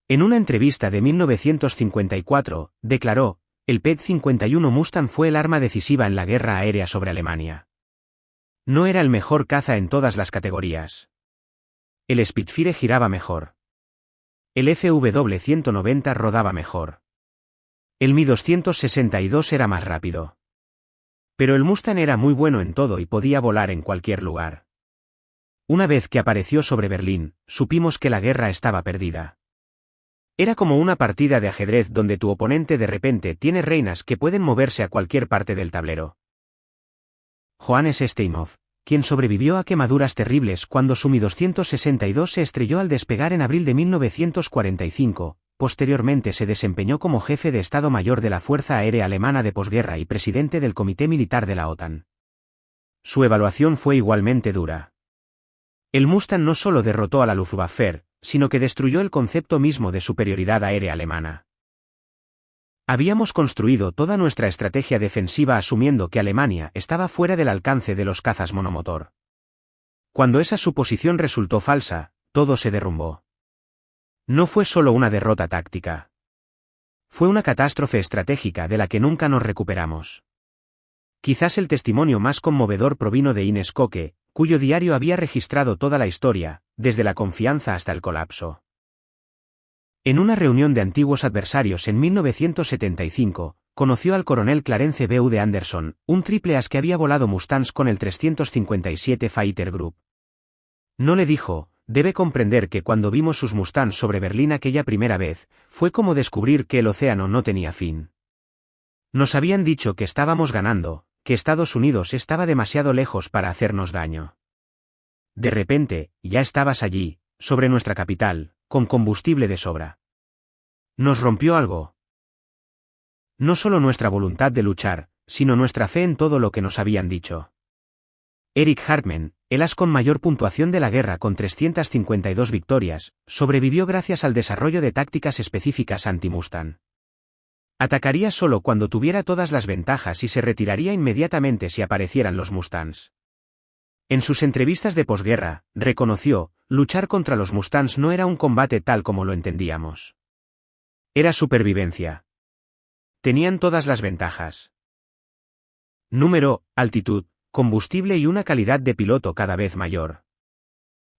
En una entrevista de 1954, declaró: "El P-51 Mustang fue el arma decisiva en la guerra aérea sobre Alemania. No era el mejor caza en todas las categorías. El Spitfire giraba mejor. El FW-190 rodaba mejor. El Mi-262 era más rápido. Pero el Mustang era muy bueno en todo y podía volar en cualquier lugar. Una vez que apareció sobre Berlín, supimos que la guerra estaba perdida. Era como una partida de ajedrez donde tu oponente de repente tiene reinas que pueden moverse a cualquier parte del tablero". Johannes Steinhoff, quien sobrevivió a quemaduras terribles cuando su Mi-262 se estrelló al despegar en abril de 1945, posteriormente se desempeñó como jefe de Estado Mayor de la Fuerza Aérea Alemana de posguerra y presidente del Comité Militar de la OTAN. Su evaluación fue igualmente dura. El Mustang no solo derrotó a la Luftwaffe, sino que destruyó el concepto mismo de superioridad aérea alemana. Habíamos construido toda nuestra estrategia defensiva asumiendo que Alemania estaba fuera del alcance de los cazas monomotor. Cuando esa suposición resultó falsa, todo se derrumbó. No fue solo una derrota táctica. Fue una catástrofe estratégica de la que nunca nos recuperamos. Quizás el testimonio más conmovedor provino de Ines Koke, cuyo diario había registrado toda la historia, desde la confianza hasta el colapso. En una reunión de antiguos adversarios en 1975, conoció al coronel Clarence B. de Anderson, un triple as que había volado Mustangs con el 357 Fighter Group. No le dijo: "Debe comprender que cuando vimos sus Mustangs sobre Berlín aquella primera vez, fue como descubrir que el océano no tenía fin. Nos habían dicho que estábamos ganando, que Estados Unidos estaba demasiado lejos para hacernos daño. De repente, ya estabas allí, sobre nuestra capital, con combustible de sobra. Nos rompió algo. No solo nuestra voluntad de luchar, sino nuestra fe en todo lo que nos habían dicho". Eric Hartmann, el as con mayor puntuación de la guerra con 352 victorias, sobrevivió gracias al desarrollo de tácticas específicas anti-Mustang. Atacaría solo cuando tuviera todas las ventajas y se retiraría inmediatamente si aparecieran los Mustangs. En sus entrevistas de posguerra, reconoció: "Luchar contra los Mustangs no era un combate tal como lo entendíamos. Era supervivencia. Tenían todas las ventajas. Número, altitud, combustible y una calidad de piloto cada vez mayor.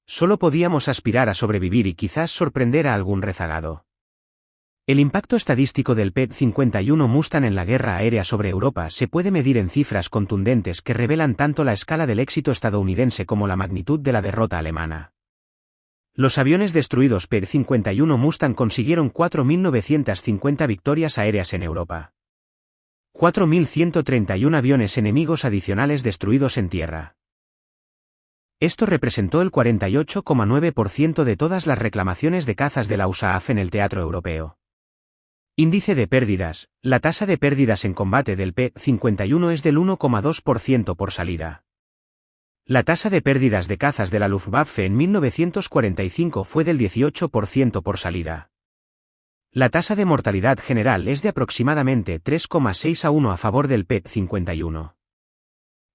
Solo podíamos aspirar a sobrevivir y quizás sorprender a algún rezagado". El impacto estadístico del P-51 Mustang en la guerra aérea sobre Europa se puede medir en cifras contundentes que revelan tanto la escala del éxito estadounidense como la magnitud de la derrota alemana. Los aviones destruidos P-51 Mustang consiguieron 4.950 victorias aéreas en Europa. 4.131 aviones enemigos adicionales destruidos en tierra. Esto representó el 48,9% de todas las reclamaciones de cazas de la USAAF en el teatro europeo. Índice de pérdidas. La tasa de pérdidas en combate del P-51 es del 1,2% por salida. La tasa de pérdidas de cazas de la Luftwaffe en 1945 fue del 18% por salida. La tasa de mortalidad general es de aproximadamente 3,6 a 1 a favor del P-51.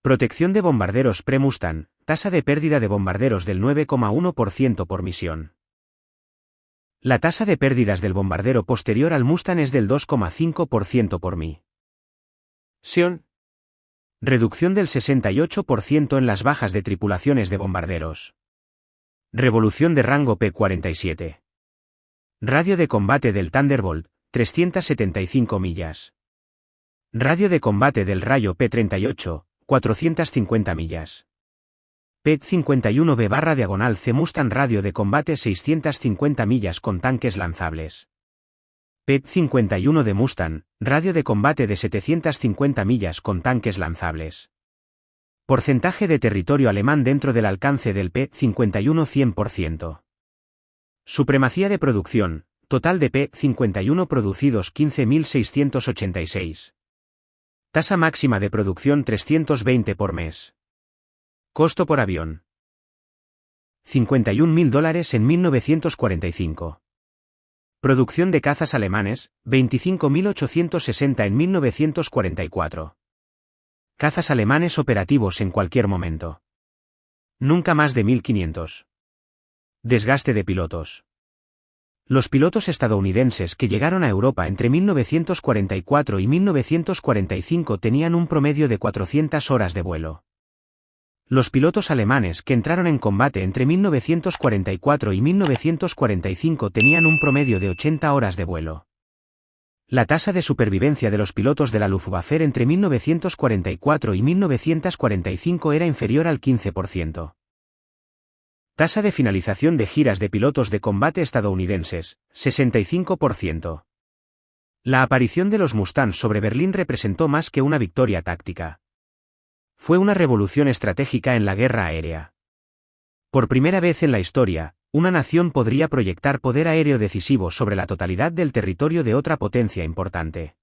Protección de bombarderos pre-Mustang, tasa de pérdida de bombarderos del 9,1% por misión. La tasa de pérdidas del bombardero posterior al Mustang es del 2,5% por misión. Reducción del 68% en las bajas de tripulaciones de bombarderos. Revolución de rango P-47. Radio de combate del Thunderbolt, 375 millas. Radio de combate del Rayo P-38, 450 millas. P-51B/C Mustang radio de combate 650 millas con tanques lanzables. P-51 de Mustang, radio de combate de 750 millas con tanques lanzables. Porcentaje de territorio alemán dentro del alcance del P-51 100%. Supremacía de producción, total de P-51 producidos 15.686. Tasa máxima de producción 320 por mes. Costo por avión. $51.000 en 1945. Producción de cazas alemanes, 25.860 en 1944. Cazas alemanes operativos en cualquier momento. Nunca más de 1.500. Desgaste de pilotos. Los pilotos estadounidenses que llegaron a Europa entre 1944 y 1945 tenían un promedio de 400 horas de vuelo. Los pilotos alemanes que entraron en combate entre 1944 y 1945 tenían un promedio de 80 horas de vuelo. La tasa de supervivencia de los pilotos de la Luftwaffe entre 1944 y 1945 era inferior al 15%. Tasa de finalización de giras de pilotos de combate estadounidenses, 65%. La aparición de los Mustangs sobre Berlín representó más que una victoria táctica. Fue una revolución estratégica en la guerra aérea. Por primera vez en la historia, una nación podría proyectar poder aéreo decisivo sobre la totalidad del territorio de otra potencia importante.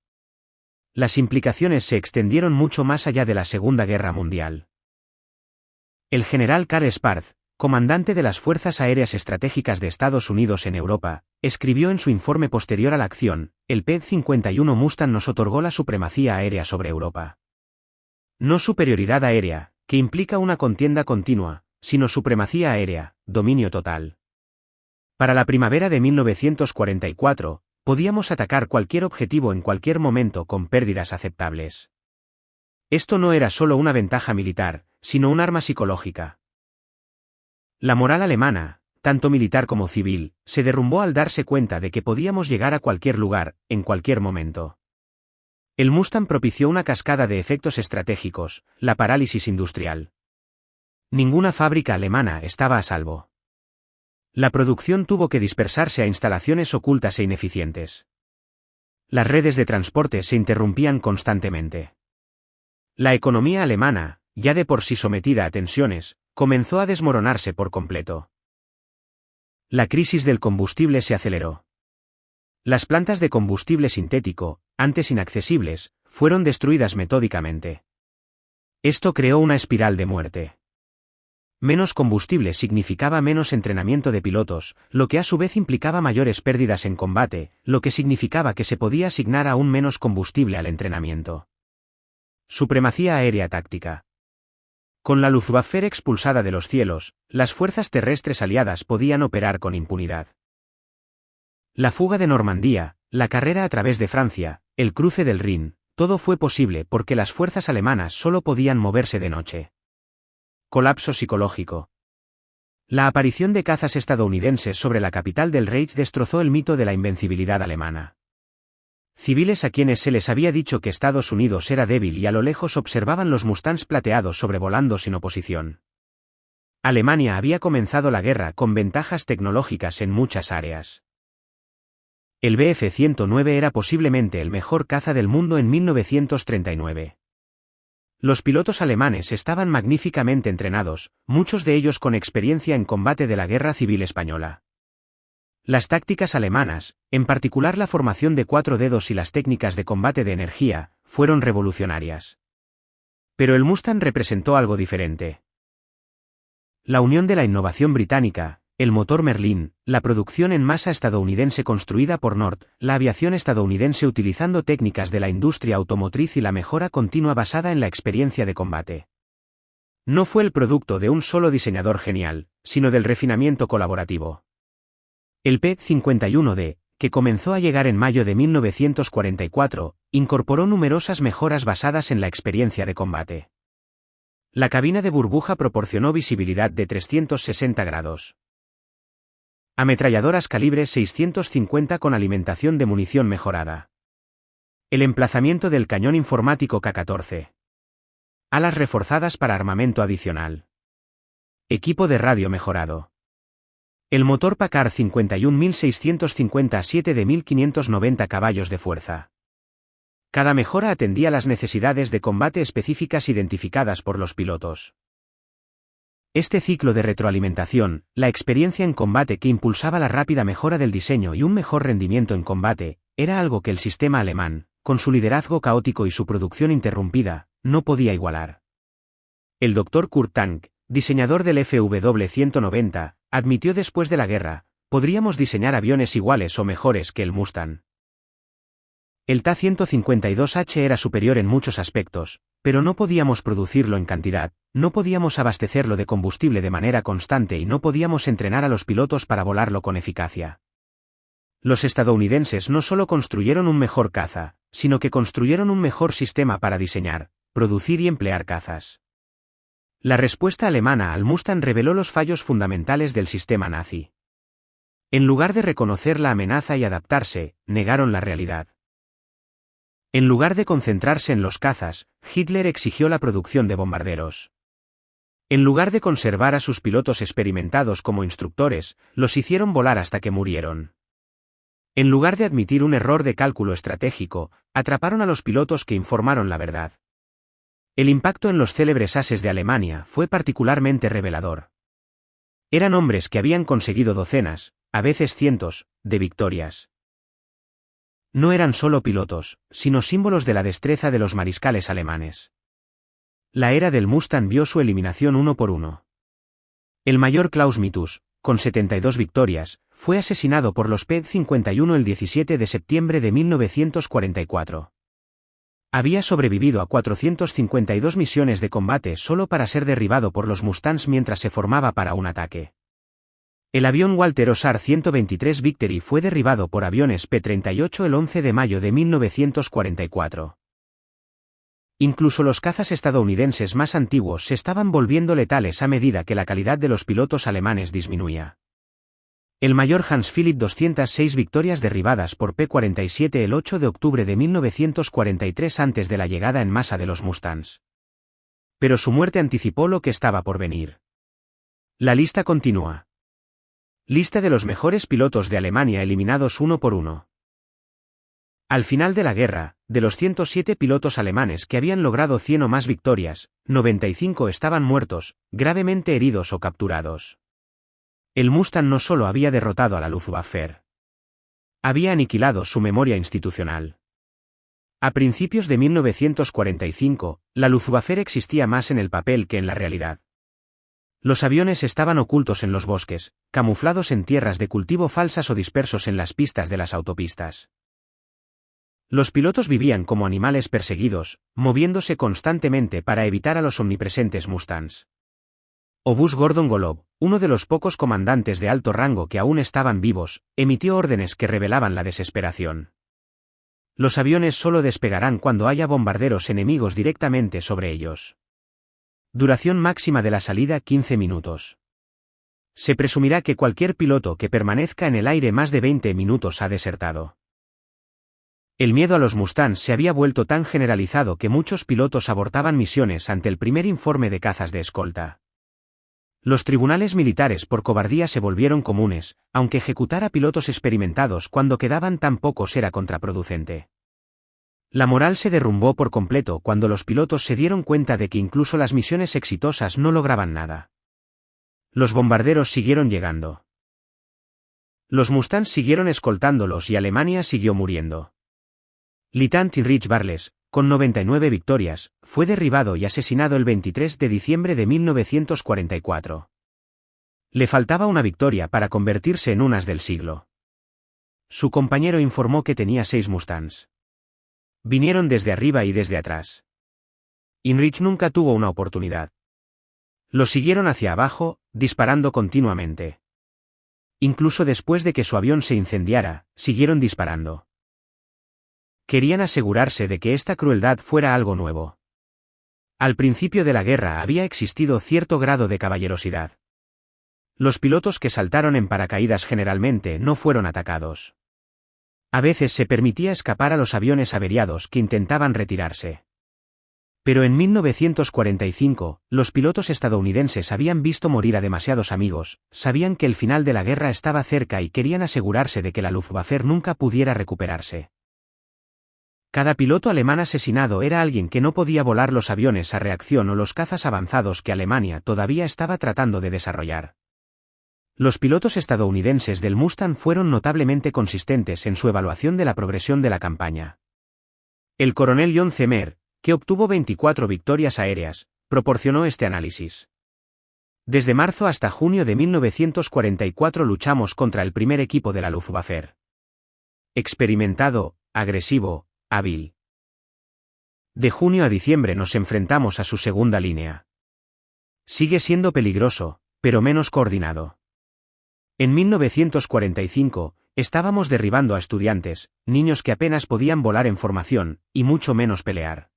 Las implicaciones se extendieron mucho más allá de la Segunda Guerra Mundial. El general Karl Spaatz, comandante de las Fuerzas Aéreas Estratégicas de Estados Unidos en Europa, escribió en su informe posterior a la acción: el P-51 Mustang nos otorgó la supremacía aérea sobre Europa. No superioridad aérea, que implica una contienda continua, sino supremacía aérea, dominio total. Para la primavera de 1944, podíamos atacar cualquier objetivo en cualquier momento con pérdidas aceptables. Esto no era solo una ventaja militar, sino un arma psicológica. La moral alemana, tanto militar como civil, se derrumbó al darse cuenta de que podíamos llegar a cualquier lugar, en cualquier momento. El Mustang propició una cascada de efectos estratégicos, la parálisis industrial. Ninguna fábrica alemana estaba a salvo. La producción tuvo que dispersarse a instalaciones ocultas e ineficientes. Las redes de transporte se interrumpían constantemente. La economía alemana, ya de por sí sometida a tensiones, comenzó a desmoronarse por completo. La crisis del combustible se aceleró. Las plantas de combustible sintético, antes inaccesibles, fueron destruidas metódicamente. Esto creó una espiral de muerte. Menos combustible significaba menos entrenamiento de pilotos, lo que a su vez implicaba mayores pérdidas en combate, lo que significaba que se podía asignar aún menos combustible al entrenamiento. Supremacía aérea táctica. Con la Luftwaffe expulsada de los cielos, las fuerzas terrestres aliadas podían operar con impunidad. La fuga de Normandía, la carrera a través de Francia, el cruce del Rin, todo fue posible porque las fuerzas alemanas solo podían moverse de noche. Colapso psicológico. La aparición de cazas estadounidenses sobre la capital del Reich destrozó el mito de la invencibilidad alemana. Civiles a quienes se les había dicho que Estados Unidos era débil y a lo lejos observaban los Mustangs plateados sobrevolando sin oposición. Alemania había comenzado la guerra con ventajas tecnológicas en muchas áreas. El Bf-109 era posiblemente el mejor caza del mundo en 1939. Los pilotos alemanes estaban magníficamente entrenados, muchos de ellos con experiencia en combate de la Guerra Civil Española. Las tácticas alemanas, en particular la formación de 4 dedos y las técnicas de combate de energía, fueron revolucionarias. Pero el Mustang representó algo diferente. La unión de la innovación británica, el motor Merlin, la producción en masa estadounidense construida por Nord, la aviación estadounidense utilizando técnicas de la industria automotriz y la mejora continua basada en la experiencia de combate. No fue el producto de un solo diseñador genial, sino del refinamiento colaborativo. El P-51D, que comenzó a llegar en mayo de 1944, incorporó numerosas mejoras basadas en la experiencia de combate. La cabina de burbuja proporcionó visibilidad de 360 grados. Ametralladoras calibre 650 con alimentación de munición mejorada. El emplazamiento del cañón informático K-14. Alas reforzadas para armamento adicional. Equipo de radio mejorado. El motor Packard 51657 de 1590 caballos de fuerza. Cada mejora atendía las necesidades de combate específicas identificadas por los pilotos. Este ciclo de retroalimentación, la experiencia en combate que impulsaba la rápida mejora del diseño y un mejor rendimiento en combate, era algo que el sistema alemán, con su liderazgo caótico y su producción interrumpida, no podía igualar. El Dr. Kurt Tank, diseñador del FW-190, admitió después de la guerra: podríamos diseñar aviones iguales o mejores que el Mustang. El Ta-152H era superior en muchos aspectos, pero no podíamos producirlo en cantidad, no podíamos abastecerlo de combustible de manera constante y no podíamos entrenar a los pilotos para volarlo con eficacia. Los estadounidenses no solo construyeron un mejor caza, sino que construyeron un mejor sistema para diseñar, producir y emplear cazas. La respuesta alemana al Mustang reveló los fallos fundamentales del sistema nazi. En lugar de reconocer la amenaza y adaptarse, negaron la realidad. En lugar de concentrarse en los cazas, Hitler exigió la producción de bombarderos. En lugar de conservar a sus pilotos experimentados como instructores, los hicieron volar hasta que murieron. En lugar de admitir un error de cálculo estratégico, atraparon a los pilotos que informaron la verdad. El impacto en los célebres ases de Alemania fue particularmente revelador. Eran hombres que habían conseguido docenas, a veces cientos, de victorias. No eran solo pilotos, sino símbolos de la destreza de los mariscales alemanes. La era del Mustang vio su eliminación uno por uno. El mayor Klaus Mitus, con 72 victorias, fue asesinado por los P-51 el 17 de septiembre de 1944. Había sobrevivido a 452 misiones de combate solo para ser derribado por los Mustangs mientras se formaba para un ataque. El avión Walter Osar 123 Victory fue derribado por aviones P-38 el 11 de mayo de 1944. Incluso los cazas estadounidenses más antiguos se estaban volviendo letales a medida que la calidad de los pilotos alemanes disminuía. El mayor Hans Philipp 206 victorias derribadas por P-47 el 8 de octubre de 1943 antes de la llegada en masa de los Mustangs. Pero su muerte anticipó lo que estaba por venir. La lista continúa. Lista de los mejores pilotos de Alemania eliminados uno por uno. Al final de la guerra, de los 107 pilotos alemanes que habían logrado 100 o más victorias, 95 estaban muertos, gravemente heridos o capturados. El Mustang no solo había derrotado a la Luftwaffe, había aniquilado su memoria institucional. A principios de 1945, la Luftwaffe existía más en el papel que en la realidad. Los aviones estaban ocultos en los bosques, camuflados en tierras de cultivo falsas o dispersos en las pistas de las autopistas. Los pilotos vivían como animales perseguidos, moviéndose constantemente para evitar a los omnipresentes Mustangs. Obus Gordon Golov, uno de los pocos comandantes de alto rango que aún estaban vivos, emitió órdenes que revelaban la desesperación. Los aviones solo despegarán cuando haya bombarderos enemigos directamente sobre ellos. Duración máxima de la salida 15 minutos. Se presumirá que cualquier piloto que permanezca en el aire más de 20 minutos ha desertado. El miedo a los Mustangs se había vuelto tan generalizado que muchos pilotos abortaban misiones ante el primer informe de cazas de escolta. Los tribunales militares por cobardía se volvieron comunes, aunque ejecutar a pilotos experimentados cuando quedaban tan pocos era contraproducente. La moral se derrumbó por completo cuando los pilotos se dieron cuenta de que incluso las misiones exitosas no lograban nada. Los bombarderos siguieron llegando. Los Mustangs siguieron escoltándolos y Alemania siguió muriendo. Lieutenant Heinrich Barles, con 99 victorias, fue derribado y asesinado el 23 de diciembre de 1944. Le faltaba una victoria para convertirse en un as del siglo. Su compañero informó que tenía 6 Mustangs. Vinieron desde arriba y desde atrás. Heinrich nunca tuvo una oportunidad. Lo siguieron hacia abajo, disparando continuamente. Incluso después de que su avión se incendiara, siguieron disparando. Querían asegurarse de que esta crueldad fuera algo nuevo. Al principio de la guerra había existido cierto grado de caballerosidad. Los pilotos que saltaron en paracaídas generalmente no fueron atacados. A veces se permitía escapar a los aviones averiados que intentaban retirarse. Pero en 1945, los pilotos estadounidenses habían visto morir a demasiados amigos, sabían que el final de la guerra estaba cerca y querían asegurarse de que la Luftwaffe nunca pudiera recuperarse. Cada piloto alemán asesinado era alguien que no podía volar los aviones a reacción o los cazas avanzados que Alemania todavía estaba tratando de desarrollar. Los pilotos estadounidenses del Mustang fueron notablemente consistentes en su evaluación de la progresión de la campaña. El coronel John Zemer, que obtuvo 24 victorias aéreas, proporcionó este análisis. Desde marzo hasta junio de 1944 luchamos contra el primer equipo de la Luftwaffe. Experimentado, agresivo, hábil. De junio a diciembre nos enfrentamos a su segunda línea. Sigue siendo peligroso, pero menos coordinado. En 1945, estábamos derribando a estudiantes, niños que apenas podían volar en formación, y mucho menos pelear.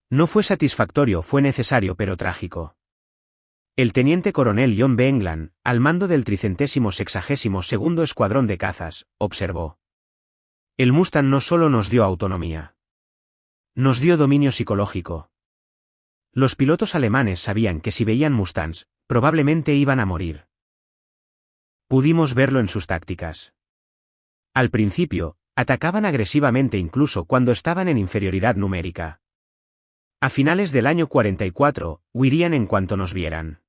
No fue satisfactorio, fue necesario pero trágico. El teniente coronel John B. England, al mando del 362º Escuadrón de Cazas, observó: el Mustang no solo nos dio autonomía. Nos dio dominio psicológico. Los pilotos alemanes sabían que si veían Mustangs, probablemente iban a morir. Pudimos verlo en sus tácticas. Al principio, atacaban agresivamente incluso cuando estaban en inferioridad numérica. A finales del año 44, huirían en cuanto nos vieran.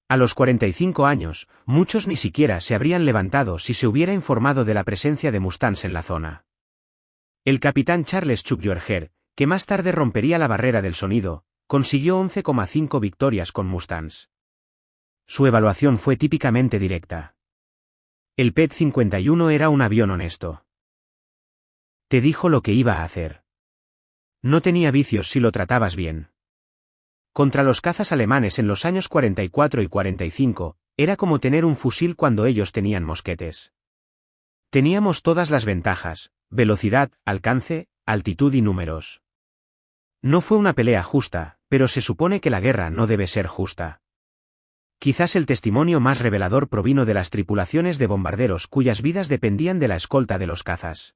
A los 45 años, muchos ni siquiera se habrían levantado si se hubiera informado de la presencia de Mustangs en la zona. El capitán Charles Chuck-Yeager, que más tarde rompería la barrera del sonido, consiguió 11,5 victorias con Mustangs. Su evaluación fue típicamente directa. El PET-51 era un avión honesto. Te dijo lo que iba a hacer. No tenía vicios si lo tratabas bien. Contra los cazas alemanes en los años 44 y 45, era como tener un fusil cuando ellos tenían mosquetes. Teníamos todas las ventajas: velocidad, alcance, altitud y números. No fue una pelea justa, pero se supone que la guerra no debe ser justa. Quizás el testimonio más revelador provino de las tripulaciones de bombarderos cuyas vidas dependían de la escolta de los cazas.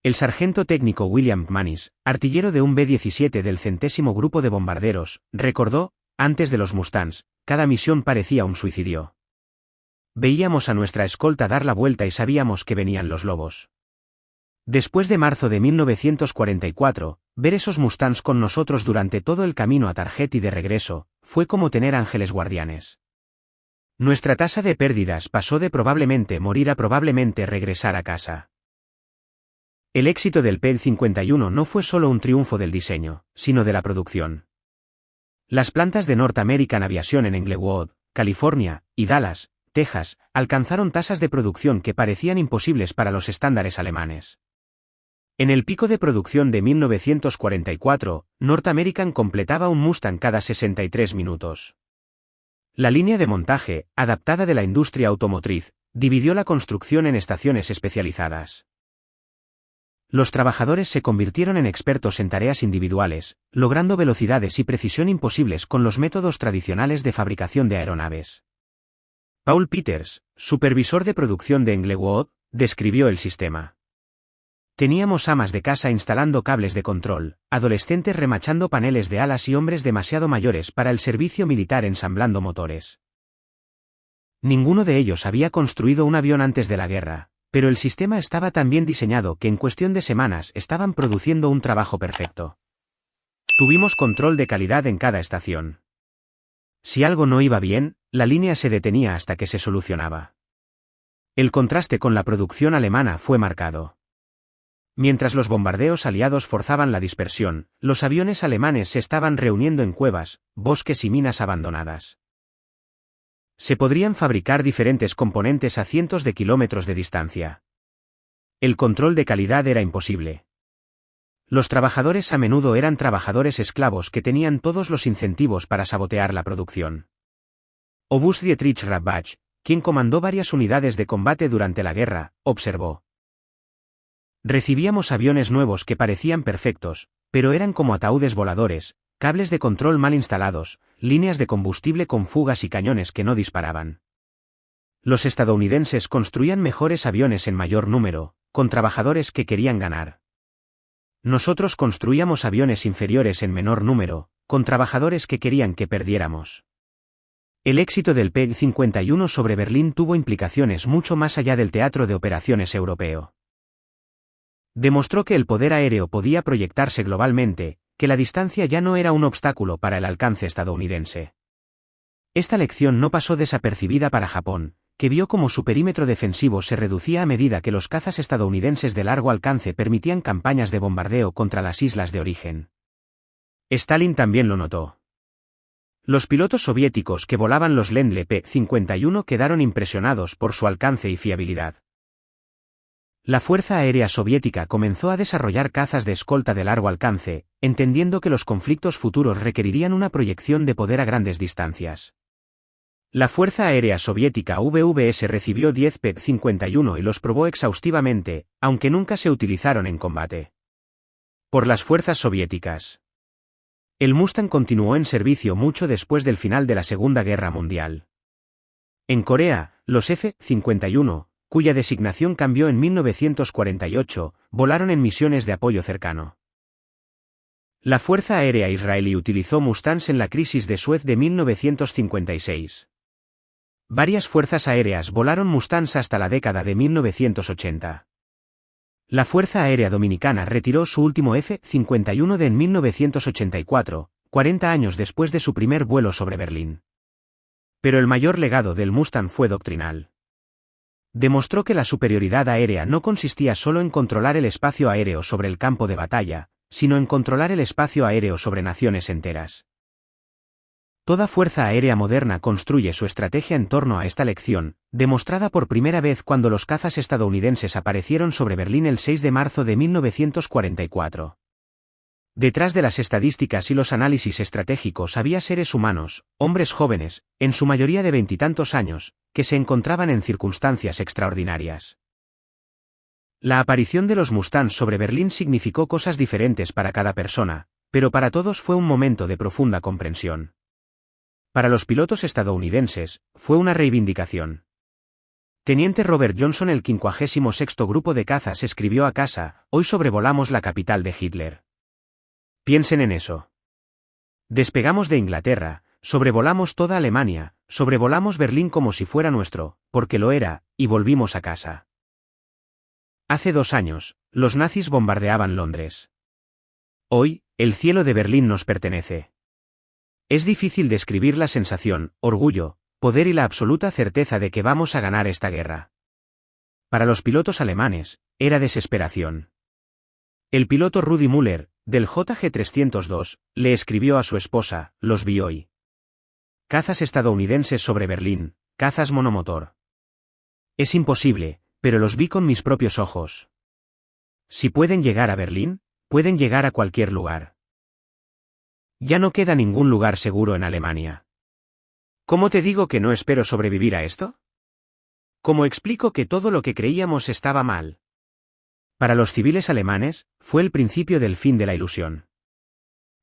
El sargento técnico William Mannis, artillero de un B-17 del 100º Grupo de Bombarderos, recordó: antes de los Mustangs, cada misión parecía un suicidio. Veíamos a nuestra escolta dar la vuelta y sabíamos que venían los lobos. Después de marzo de 1944, ver esos Mustangs con nosotros durante todo el camino a Target y de regreso, fue como tener ángeles guardianes. Nuestra tasa de pérdidas pasó de probablemente morir a probablemente regresar a casa. El éxito del PET-51 no fue solo un triunfo del diseño, sino de la producción. Las plantas de North American Aviation en Englewood, California, y Dallas, Texas, alcanzaron tasas de producción que parecían imposibles para los estándares alemanes. En el pico de producción de 1944, North American completaba un Mustang cada 63 minutos. La línea de montaje, adaptada de la industria automotriz, dividió la construcción en estaciones especializadas. Los trabajadores se convirtieron en expertos en tareas individuales, logrando velocidades y precisión imposibles con los métodos tradicionales de fabricación de aeronaves. Paul Peters, supervisor de producción de Englewood, describió el sistema. Teníamos amas de casa instalando cables de control, adolescentes remachando paneles de alas y hombres demasiado mayores para el servicio militar ensamblando motores. Ninguno de ellos había construido un avión antes de la guerra, pero el sistema estaba tan bien diseñado que en cuestión de semanas estaban produciendo un trabajo perfecto. Tuvimos control de calidad en cada estación. Si algo no iba bien, la línea se detenía hasta que se solucionaba. El contraste con la producción alemana fue marcado. Mientras los bombardeos aliados forzaban la dispersión, los aviones alemanes se estaban reuniendo en cuevas, bosques y minas abandonadas. Se podrían fabricar diferentes componentes a cientos de kilómetros de distancia. El control de calidad era imposible. Los trabajadores a menudo eran trabajadores esclavos que tenían todos los incentivos para sabotear la producción. August Dietrich Rabbach, quien comandó varias unidades de combate durante la guerra, observó: recibíamos aviones nuevos que parecían perfectos, pero eran como ataúdes voladores, cables de control mal instalados, líneas de combustible con fugas y cañones que no disparaban. Los estadounidenses construían mejores aviones en mayor número, con trabajadores que querían ganar. Nosotros construíamos aviones inferiores en menor número, con trabajadores que querían que perdiéramos. El éxito del PEG-51 sobre Berlín tuvo implicaciones mucho más allá del teatro de operaciones europeo. Demostró que el poder aéreo podía proyectarse globalmente, que la distancia ya no era un obstáculo para el alcance estadounidense. Esta lección no pasó desapercibida para Japón, que vio cómo su perímetro defensivo se reducía a medida que los cazas estadounidenses de largo alcance permitían campañas de bombardeo contra las islas de origen. Stalin también lo notó. Los pilotos soviéticos que volaban los Lendl P-51 quedaron impresionados por su alcance y fiabilidad. La Fuerza Aérea Soviética comenzó a desarrollar cazas de escolta de largo alcance, entendiendo que los conflictos futuros requerirían una proyección de poder a grandes distancias. La Fuerza Aérea Soviética VVS recibió 10 P-51 y los probó exhaustivamente, aunque nunca se utilizaron en combate. Por las fuerzas soviéticas. El Mustang continuó en servicio mucho después del final de la Segunda Guerra Mundial. En Corea, los F-51, cuya designación cambió en 1948, volaron en misiones de apoyo cercano. La Fuerza Aérea Israelí utilizó Mustangs en la crisis de Suez de 1956. Varias fuerzas aéreas volaron Mustangs hasta la década de 1980. La Fuerza Aérea Dominicana retiró su último F-51 en 1984, 40 años después de su primer vuelo sobre Berlín. Pero el mayor legado del Mustang fue doctrinal. Demostró que la superioridad aérea no consistía solo en controlar el espacio aéreo sobre el campo de batalla, sino en controlar el espacio aéreo sobre naciones enteras. Toda fuerza aérea moderna construye su estrategia en torno a esta lección, demostrada por primera vez cuando los cazas estadounidenses aparecieron sobre Berlín el 6 de marzo de 1944. Detrás de las estadísticas y los análisis estratégicos había seres humanos, hombres jóvenes, en su mayoría de veintitantos años, que se encontraban en circunstancias extraordinarias. La aparición de los Mustangs sobre Berlín significó cosas diferentes para cada persona, pero para todos fue un momento de profunda comprensión. Para los pilotos estadounidenses, fue una reivindicación. Teniente Robert Johnson, el 56º Grupo de Cazas, escribió a casa: hoy sobrevolamos la capital de Hitler. Piensen en eso. Despegamos de Inglaterra, sobrevolamos toda Alemania, sobrevolamos Berlín como si fuera nuestro, porque lo era, y volvimos a casa. Hace 2 años, los nazis bombardeaban Londres. Hoy, el cielo de Berlín nos pertenece. Es difícil describir la sensación, orgullo, poder y la absoluta certeza de que vamos a ganar esta guerra. Para los pilotos alemanes, era desesperación. El piloto Rudi Müller, del JG-302, le escribió a su esposa: los vi hoy. Cazas estadounidenses sobre Berlín, cazas monomotor. Es imposible, pero los vi con mis propios ojos. Si pueden llegar a Berlín, pueden llegar a cualquier lugar. Ya no queda ningún lugar seguro en Alemania. ¿Cómo te digo que no espero sobrevivir a esto? ¿Cómo explico que todo lo que creíamos estaba mal? Para los civiles alemanes, fue el principio del fin de la ilusión.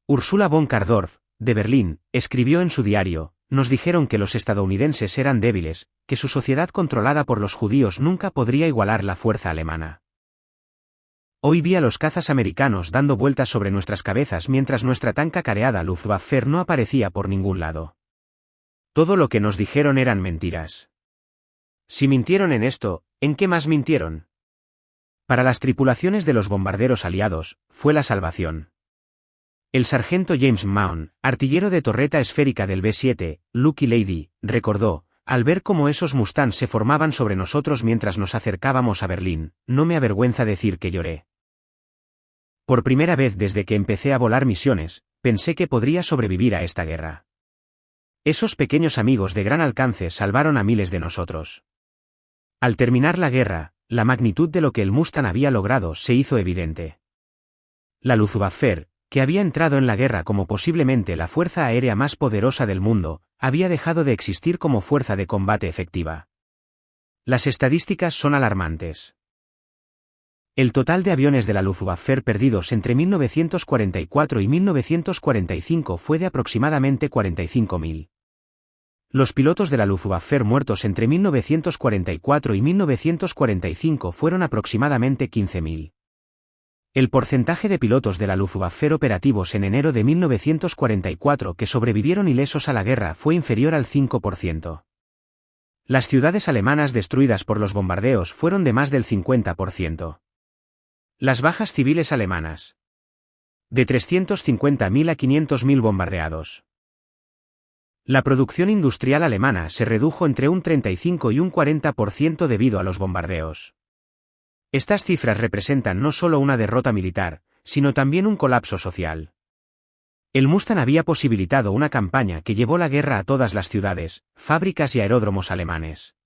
Ursula von Kardorff, de Berlín, escribió en su diario: nos dijeron que los estadounidenses eran débiles, que su sociedad controlada por los judíos nunca podría igualar la fuerza alemana. Hoy vi a los cazas americanos dando vueltas sobre nuestras cabezas mientras nuestra tan cacareada Luftwaffe no aparecía por ningún lado. Todo lo que nos dijeron eran mentiras. Si mintieron en esto, ¿en qué más mintieron? Para las tripulaciones de los bombarderos aliados, fue la salvación. El sargento James Mahon, artillero de torreta esférica del B-7, Lucky Lady, recordó: al ver cómo esos Mustangs se formaban sobre nosotros mientras nos acercábamos a Berlín, no me avergüenza decir que lloré. Por primera vez desde que empecé a volar misiones, pensé que podría sobrevivir a esta guerra. Esos pequeños amigos de gran alcance salvaron a miles de nosotros. Al terminar la guerra, la magnitud de lo que el Mustang había logrado se hizo evidente. La Luftwaffe, que había entrado en la guerra como posiblemente la fuerza aérea más poderosa del mundo, había dejado de existir como fuerza de combate efectiva. Las estadísticas son alarmantes. El total de aviones de la Luftwaffe perdidos entre 1944 y 1945 fue de aproximadamente 45.000. Los pilotos de la Luftwaffe muertos entre 1944 y 1945 fueron aproximadamente 15.000. El porcentaje de pilotos de la Luftwaffe operativos en enero de 1944 que sobrevivieron ilesos a la guerra fue inferior al 5%. Las ciudades alemanas destruidas por los bombardeos fueron de más del 50%. Las bajas civiles alemanas. De 350.000 a 500.000 bombardeados. La producción industrial alemana se redujo entre un 35 y un 40% debido a los bombardeos. Estas cifras representan no solo una derrota militar, sino también un colapso social. El Mustang había posibilitado una campaña que llevó la guerra a todas las ciudades, fábricas y aeródromos alemanes.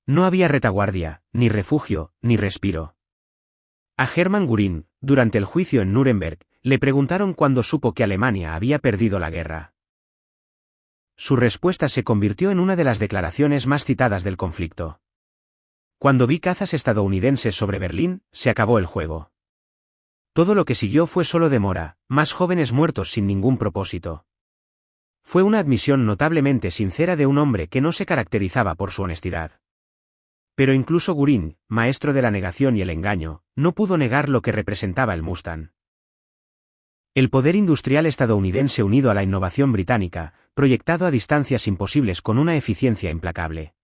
No había retaguardia, ni refugio, ni respiro. A Hermann Göring, durante el juicio en Nuremberg, le preguntaron cuándo supo que Alemania había perdido la guerra. Su respuesta se convirtió en una de las declaraciones más citadas del conflicto. Cuando vi cazas estadounidenses sobre Berlín, se acabó el juego. Todo lo que siguió fue solo demora, más jóvenes muertos sin ningún propósito. Fue una admisión notablemente sincera de un hombre que no se caracterizaba por su honestidad. Pero incluso Göring, maestro de la negación y el engaño, no pudo negar lo que representaba el Mustang. El poder industrial estadounidense unido a la innovación británica, proyectado a distancias imposibles con una eficiencia implacable.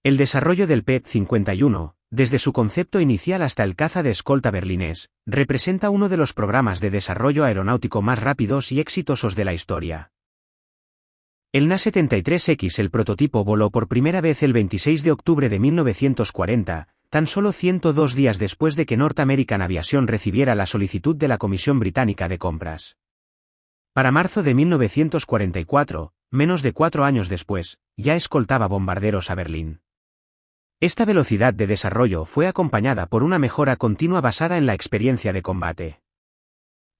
El desarrollo del P-51, desde su concepto inicial hasta el caza de escolta berlinés, representa uno de los programas de desarrollo aeronáutico más rápidos y exitosos de la historia. El Na-73X, el prototipo, voló por primera vez el 26 de octubre de 1940, tan solo 102 días después de que North American Aviation recibiera la solicitud de la Comisión Británica de Compras. Para marzo de 1944, menos de 4 años después, ya escoltaba bombarderos a Berlín. Esta velocidad de desarrollo fue acompañada por una mejora continua basada en la experiencia de combate.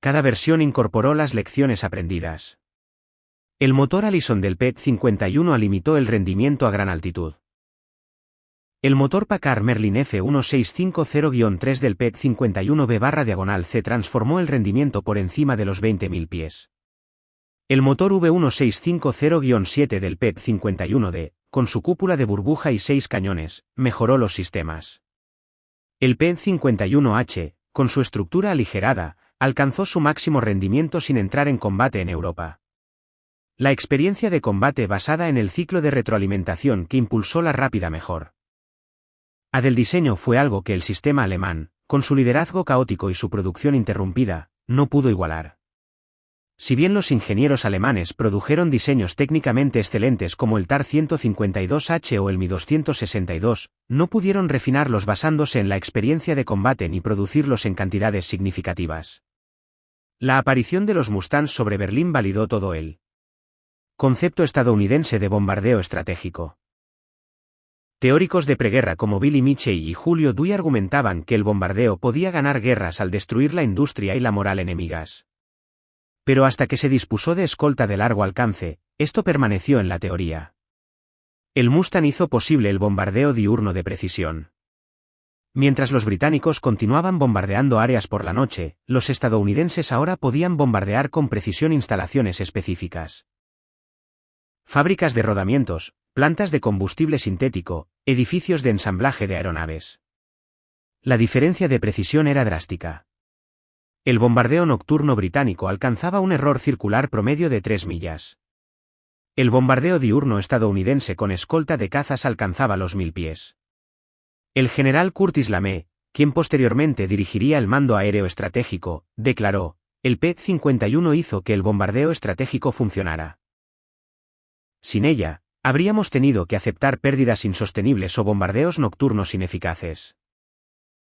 Cada versión incorporó las lecciones aprendidas. El motor Allison del P-51 limitó el rendimiento a gran altitud. El motor Packard Merlin F1650-3 del P-51B/C transformó el rendimiento por encima de los 20.000 pies. El motor V1650-7 del P-51D, con su cúpula de burbuja y 6 cañones, mejoró los sistemas. El P-51H, con su estructura aligerada, alcanzó su máximo rendimiento sin entrar en combate en Europa. La experiencia de combate basada en el ciclo de retroalimentación que impulsó la rápida mejor. Del diseño fue algo que el sistema alemán, con su liderazgo caótico y su producción interrumpida, no pudo igualar. Si bien los ingenieros alemanes produjeron diseños técnicamente excelentes como el TAR 152H o el Mi 262, no pudieron refinarlos basándose en la experiencia de combate ni producirlos en cantidades significativas. La aparición de los Mustangs sobre Berlín validó todo el concepto estadounidense de bombardeo estratégico. Teóricos de preguerra como Billy Mitchell y Julio Dewey argumentaban que el bombardeo podía ganar guerras al destruir la industria y la moral enemigas. Pero hasta que se dispuso de escolta de largo alcance, esto permaneció en la teoría. El Mustang hizo posible el bombardeo diurno de precisión. Mientras los británicos continuaban bombardeando áreas por la noche, los estadounidenses ahora podían bombardear con precisión instalaciones específicas. Fábricas de rodamientos, plantas de combustible sintético, edificios de ensamblaje de aeronaves. La diferencia de precisión era drástica. El bombardeo nocturno británico alcanzaba un error circular promedio de 3 millas. El bombardeo diurno estadounidense con escolta de cazas alcanzaba los 1000 pies. El general Curtis LeMay, quien posteriormente dirigiría el mando aéreo estratégico, declaró: "El P-51 hizo que el bombardeo estratégico funcionara. Sin ella, habríamos tenido que aceptar pérdidas insostenibles o bombardeos nocturnos ineficaces.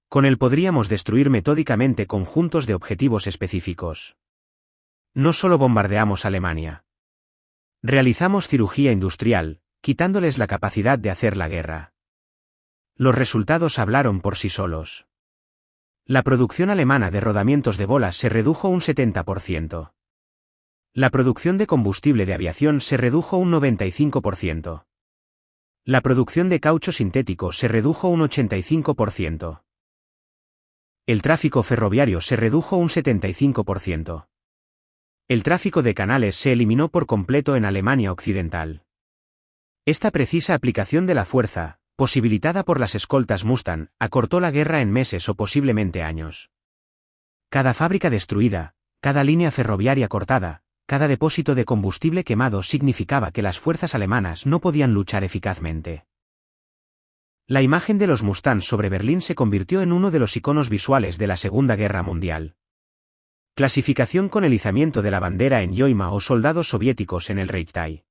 Con él podríamos destruir metódicamente conjuntos de objetivos específicos. No solo bombardeamos Alemania. Realizamos cirugía industrial, quitándoles la capacidad de hacer la guerra". Los resultados hablaron por sí solos. La producción alemana de rodamientos de bolas se redujo un 70%. La producción de combustible de aviación se redujo un 95%. La producción de caucho sintético se redujo un 85%. El tráfico ferroviario se redujo un 75%. El tráfico de canales se eliminó por completo en Alemania Occidental. Esta precisa aplicación de la fuerza, posibilitada por las escoltas Mustang, acortó la guerra en meses o posiblemente años. Cada fábrica destruida, cada línea ferroviaria cortada, cada depósito de combustible quemado significaba que las fuerzas alemanas no podían luchar eficazmente. La imagen de los Mustangs sobre Berlín se convirtió en uno de los iconos visuales de la Segunda Guerra Mundial. Clasificación con el izamiento de la bandera en Yoima o soldados soviéticos en el Reichstag.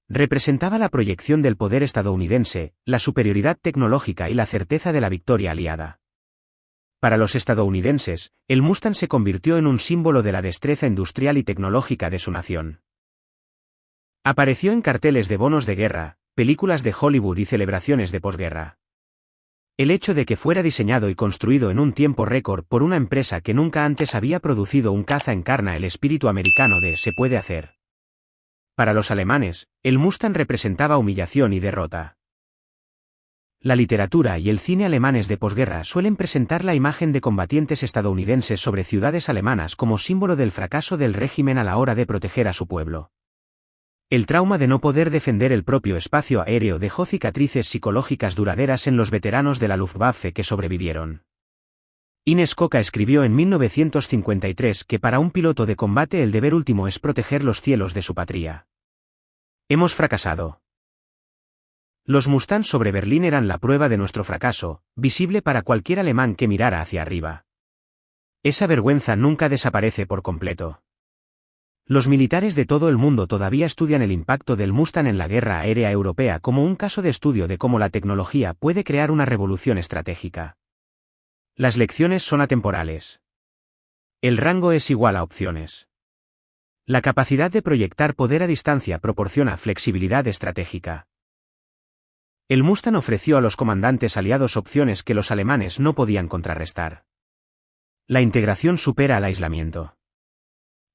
Representaba la proyección del poder estadounidense, la superioridad tecnológica y la certeza de la victoria aliada. Para los estadounidenses, el Mustang se convirtió en un símbolo de la destreza industrial y tecnológica de su nación. Apareció en carteles de bonos de guerra, películas de Hollywood y celebraciones de posguerra. El hecho de que fuera diseñado y construido en un tiempo récord por una empresa que nunca antes había producido un caza encarna el espíritu americano de "se puede hacer". Para los alemanes, el Mustang representaba humillación y derrota. La literatura y el cine alemanes de posguerra suelen presentar la imagen de combatientes estadounidenses sobre ciudades alemanas como símbolo del fracaso del régimen a la hora de proteger a su pueblo. El trauma de no poder defender el propio espacio aéreo dejó cicatrices psicológicas duraderas en los veteranos de la Luftwaffe que sobrevivieron. Ines Koka escribió en 1953 que para un piloto de combate el deber último es proteger los cielos de su patria. Hemos fracasado. Los Mustangs sobre Berlín eran la prueba de nuestro fracaso, visible para cualquier alemán que mirara hacia arriba. Esa vergüenza nunca desaparece por completo. Los militares de todo el mundo todavía estudian el impacto del Mustang en la guerra aérea europea como un caso de estudio de cómo la tecnología puede crear una revolución estratégica. Las lecciones son atemporales. El rango es igual a opciones. La capacidad de proyectar poder a distancia proporciona flexibilidad estratégica. El Mustang ofreció a los comandantes aliados opciones que los alemanes no podían contrarrestar. La integración supera al aislamiento.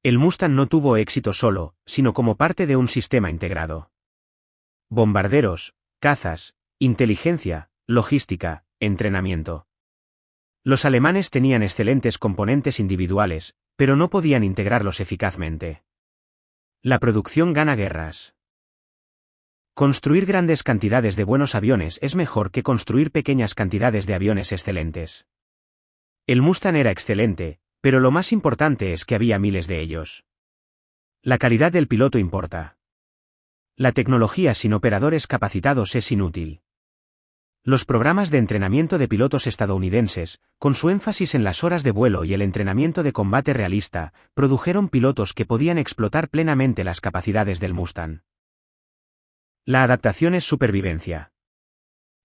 El Mustang no tuvo éxito solo, sino como parte de un sistema integrado. Bombarderos, cazas, inteligencia, logística, entrenamiento. Los alemanes tenían excelentes componentes individuales, pero no podían integrarlos eficazmente. La producción gana guerras. Construir grandes cantidades de buenos aviones es mejor que construir pequeñas cantidades de aviones excelentes. El Mustang era excelente, pero lo más importante es que había miles de ellos. La calidad del piloto importa. La tecnología sin operadores capacitados es inútil. Los programas de entrenamiento de pilotos estadounidenses, con su énfasis en las horas de vuelo y el entrenamiento de combate realista, produjeron pilotos que podían explotar plenamente las capacidades del Mustang. La adaptación es supervivencia.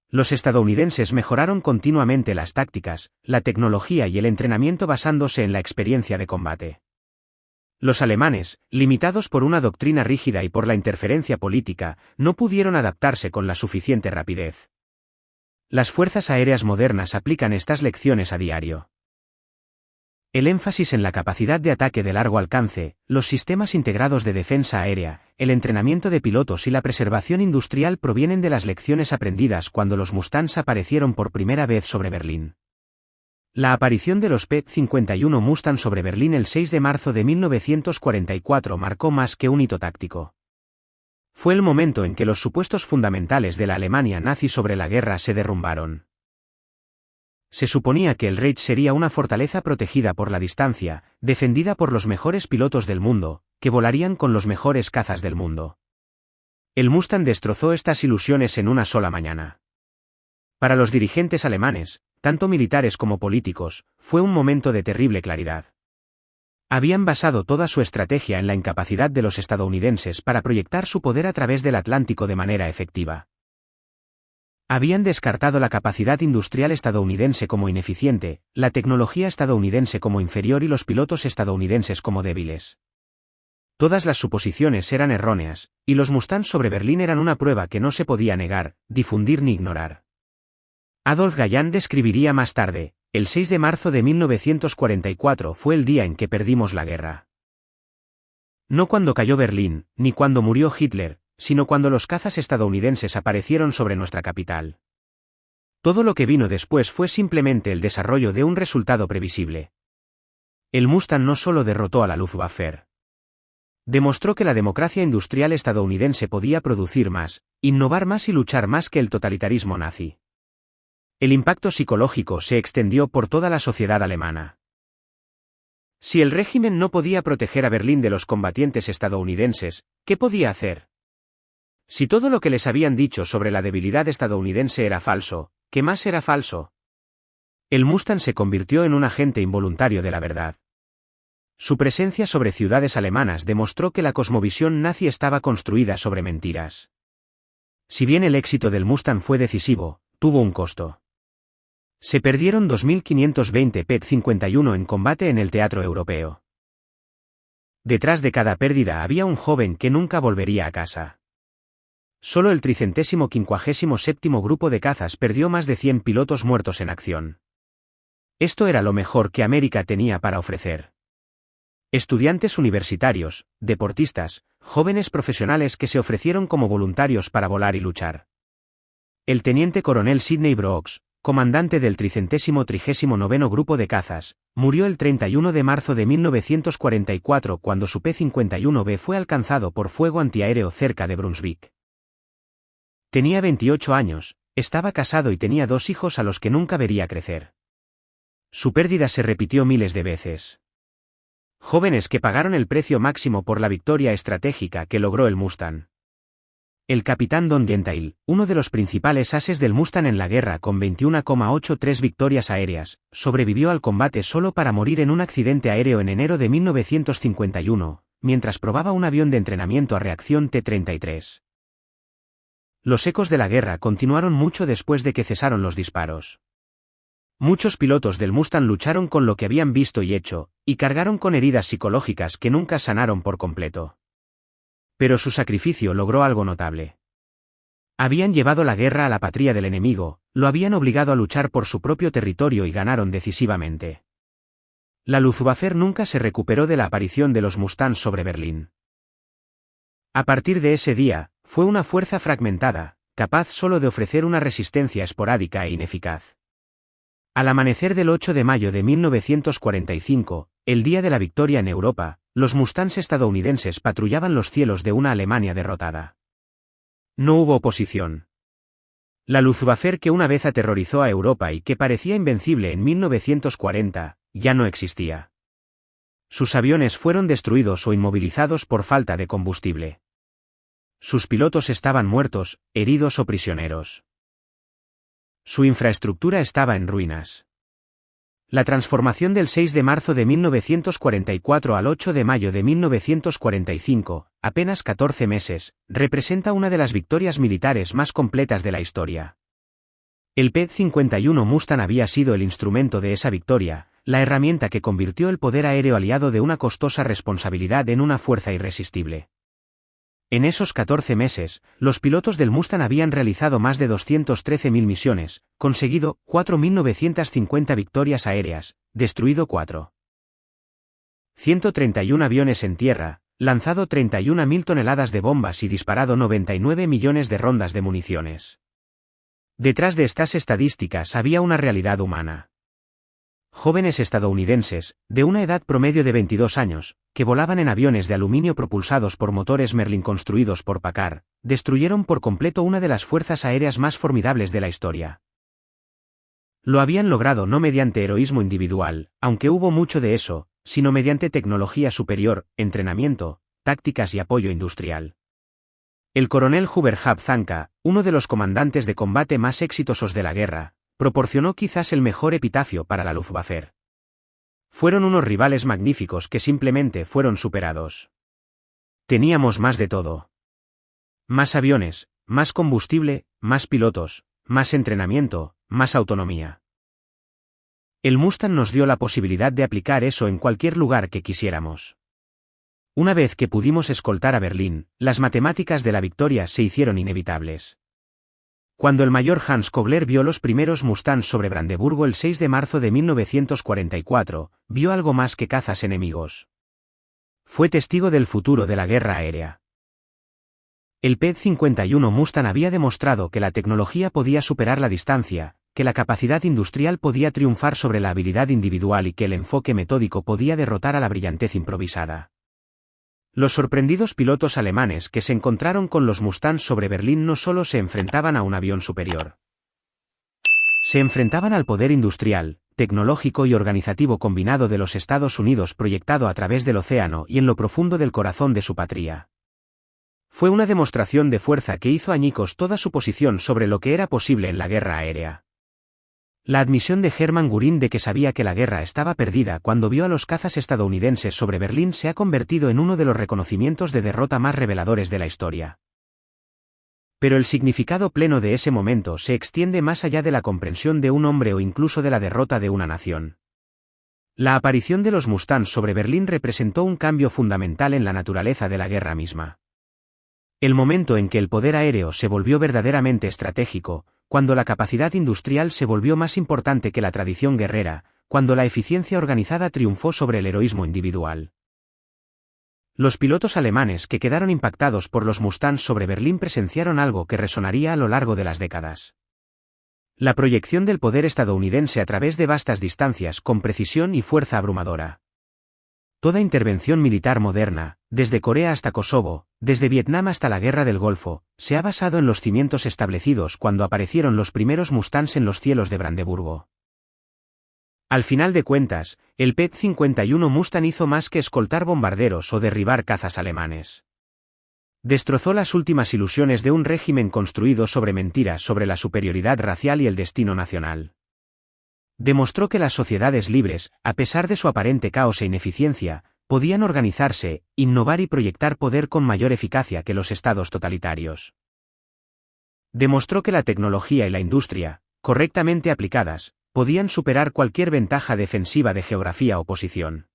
Los estadounidenses mejoraron continuamente las tácticas, la tecnología y el entrenamiento basándose en la experiencia de combate. Los alemanes, limitados por una doctrina rígida y por la interferencia política, no pudieron adaptarse con la suficiente rapidez. Las fuerzas aéreas modernas aplican estas lecciones a diario. El énfasis en la capacidad de ataque de largo alcance, los sistemas integrados de defensa aérea, el entrenamiento de pilotos y la preservación industrial provienen de las lecciones aprendidas cuando los Mustangs aparecieron por primera vez sobre Berlín. La aparición de los P-51 Mustang sobre Berlín el 6 de marzo de 1944 marcó más que un hito táctico. Fue el momento en que los supuestos fundamentales de la Alemania nazi sobre la guerra se derrumbaron. Se suponía que el Reich sería una fortaleza protegida por la distancia, defendida por los mejores pilotos del mundo, que volarían con los mejores cazas del mundo. El Mustang destrozó estas ilusiones en una sola mañana. Para los dirigentes alemanes, tanto militares como políticos, fue un momento de terrible claridad. Habían basado toda su estrategia en la incapacidad de los estadounidenses para proyectar su poder a través del Atlántico de manera efectiva. Habían descartado la capacidad industrial estadounidense como ineficiente, la tecnología estadounidense como inferior y los pilotos estadounidenses como débiles. Todas las suposiciones eran erróneas, y los Mustangs sobre Berlín eran una prueba que no se podía negar, difundir ni ignorar. Adolf Galland describiría más tarde, el 6 de marzo de 1944 fue el día en que perdimos la guerra. No cuando cayó Berlín, ni cuando murió Hitler, sino cuando los cazas estadounidenses aparecieron sobre nuestra capital. Todo lo que vino después fue simplemente el desarrollo de un resultado previsible. El Mustang no solo derrotó a la Luftwaffe. Demostró que la democracia industrial estadounidense podía producir más, innovar más y luchar más que el totalitarismo nazi. El impacto psicológico se extendió por toda la sociedad alemana. Si el régimen no podía proteger a Berlín de los combatientes estadounidenses, ¿qué podía hacer? Si todo lo que les habían dicho sobre la debilidad estadounidense era falso, ¿qué más era falso? El Mustang se convirtió en un agente involuntario de la verdad. Su presencia sobre ciudades alemanas demostró que la cosmovisión nazi estaba construida sobre mentiras. Si bien el éxito del Mustang fue decisivo, tuvo un costo. Se perdieron 2.520 PET-51 en combate en el teatro europeo. Detrás de cada pérdida había un joven que nunca volvería a casa. Solo el 357º Grupo de Cazas perdió más de 100 pilotos muertos en acción. Esto era lo mejor que América tenía para ofrecer. Estudiantes universitarios, deportistas, jóvenes profesionales que se ofrecieron como voluntarios para volar y luchar. El teniente coronel Sidney Brooks, comandante del 339º Grupo de Cazas, murió el 31 de marzo de 1944 cuando su P-51B fue alcanzado por fuego antiaéreo cerca de Brunswick. Tenía 28 años, estaba casado y tenía 2 hijos a los que nunca vería crecer. Su pérdida se repitió miles de veces. Jóvenes que pagaron el precio máximo por la victoria estratégica que logró el Mustang. El capitán Don Gentile, uno de los principales ases del Mustang en la guerra con 21,83 victorias aéreas, sobrevivió al combate solo para morir en un accidente aéreo en enero de 1951, mientras probaba un avión de entrenamiento a reacción T-33. Los ecos de la guerra continuaron mucho después de que cesaron los disparos. Muchos pilotos del Mustang lucharon con lo que habían visto y hecho, y cargaron con heridas psicológicas que nunca sanaron por completo. Pero su sacrificio logró algo notable. Habían llevado la guerra a la patria del enemigo, lo habían obligado a luchar por su propio territorio y ganaron decisivamente. La Luftwaffe nunca se recuperó de la aparición de los Mustangs sobre Berlín. A partir de ese día, fue una fuerza fragmentada, capaz solo de ofrecer una resistencia esporádica e ineficaz. Al amanecer del 8 de mayo de 1945, el día de la victoria en Europa, los Mustangs estadounidenses patrullaban los cielos de una Alemania derrotada. No hubo oposición. La Luftwaffe que una vez aterrorizó a Europa y que parecía invencible en 1940, ya no existía. Sus aviones fueron destruidos o inmovilizados por falta de combustible. Sus pilotos estaban muertos, heridos o prisioneros. Su infraestructura estaba en ruinas. La transformación del 6 de marzo de 1944 al 8 de mayo de 1945, apenas 14 meses, representa una de las victorias militares más completas de la historia. El P-51 Mustang había sido el instrumento de esa victoria, la herramienta que convirtió el poder aéreo aliado de una costosa responsabilidad en una fuerza irresistible. En esos 14 meses, los pilotos del Mustang habían realizado más de 213.000 misiones, conseguido 4.950 victorias aéreas, destruido 131 aviones en tierra, lanzado 31.000 toneladas de bombas y disparado 99 millones de rondas de municiones. Detrás de estas estadísticas había una realidad humana. Jóvenes estadounidenses, de una edad promedio de 22 años, que volaban en aviones de aluminio propulsados por motores Merlin construidos por Packard, destruyeron por completo una de las fuerzas aéreas más formidables de la historia. Lo habían logrado no mediante heroísmo individual, aunque hubo mucho de eso, sino mediante tecnología superior, entrenamiento, tácticas y apoyo industrial. El coronel Hubert Hab Zanka, uno de los comandantes de combate más exitosos de la guerra, proporcionó quizás el mejor epitafio para la Luftwaffe. Fueron unos rivales magníficos que simplemente fueron superados. Teníamos más de todo. Más aviones, más combustible, más pilotos, más entrenamiento, más autonomía. El Mustang nos dio la posibilidad de aplicar eso en cualquier lugar que quisiéramos. Una vez que pudimos escoltar a Berlín, las matemáticas de la victoria se hicieron inevitables. Cuando el mayor Hans Kogler vio los primeros Mustangs sobre Brandeburgo el 6 de marzo de 1944, vio algo más que cazas enemigos. Fue testigo del futuro de la guerra aérea. El P-51 Mustang había demostrado que la tecnología podía superar la distancia, que la capacidad industrial podía triunfar sobre la habilidad individual y que el enfoque metódico podía derrotar a la brillantez improvisada. Los sorprendidos pilotos alemanes que se encontraron con los Mustangs sobre Berlín no solo se enfrentaban a un avión superior. Se enfrentaban al poder industrial, tecnológico y organizativo combinado de los Estados Unidos proyectado a través del océano y en lo profundo del corazón de su patria. Fue una demostración de fuerza que hizo añicos toda su posición sobre lo que era posible en la guerra aérea. La admisión de Hermann Göring de que sabía que la guerra estaba perdida cuando vio a los cazas estadounidenses sobre Berlín se ha convertido en uno de los reconocimientos de derrota más reveladores de la historia. Pero el significado pleno de ese momento se extiende más allá de la comprensión de un hombre o incluso de la derrota de una nación. La aparición de los Mustangs sobre Berlín representó un cambio fundamental en la naturaleza de la guerra misma. El momento en que el poder aéreo se volvió verdaderamente estratégico, cuando la capacidad industrial se volvió más importante que la tradición guerrera, cuando la eficiencia organizada triunfó sobre el heroísmo individual. Los pilotos alemanes que quedaron impactados por los Mustangs sobre Berlín presenciaron algo que resonaría a lo largo de las décadas. La proyección del poder estadounidense a través de vastas distancias con precisión y fuerza abrumadora. Toda intervención militar moderna, desde Corea hasta Kosovo, desde Vietnam hasta la Guerra del Golfo, se ha basado en los cimientos establecidos cuando aparecieron los primeros Mustangs en los cielos de Brandeburgo. Al final de cuentas, el P-51 Mustang hizo más que escoltar bombarderos o derribar cazas alemanes. Destrozó las últimas ilusiones de un régimen construido sobre mentiras sobre la superioridad racial y el destino nacional. Demostró que las sociedades libres, a pesar de su aparente caos e ineficiencia, podían organizarse, innovar y proyectar poder con mayor eficacia que los estados totalitarios. Demostró que la tecnología y la industria, correctamente aplicadas, podían superar cualquier ventaja defensiva de geografía o posición.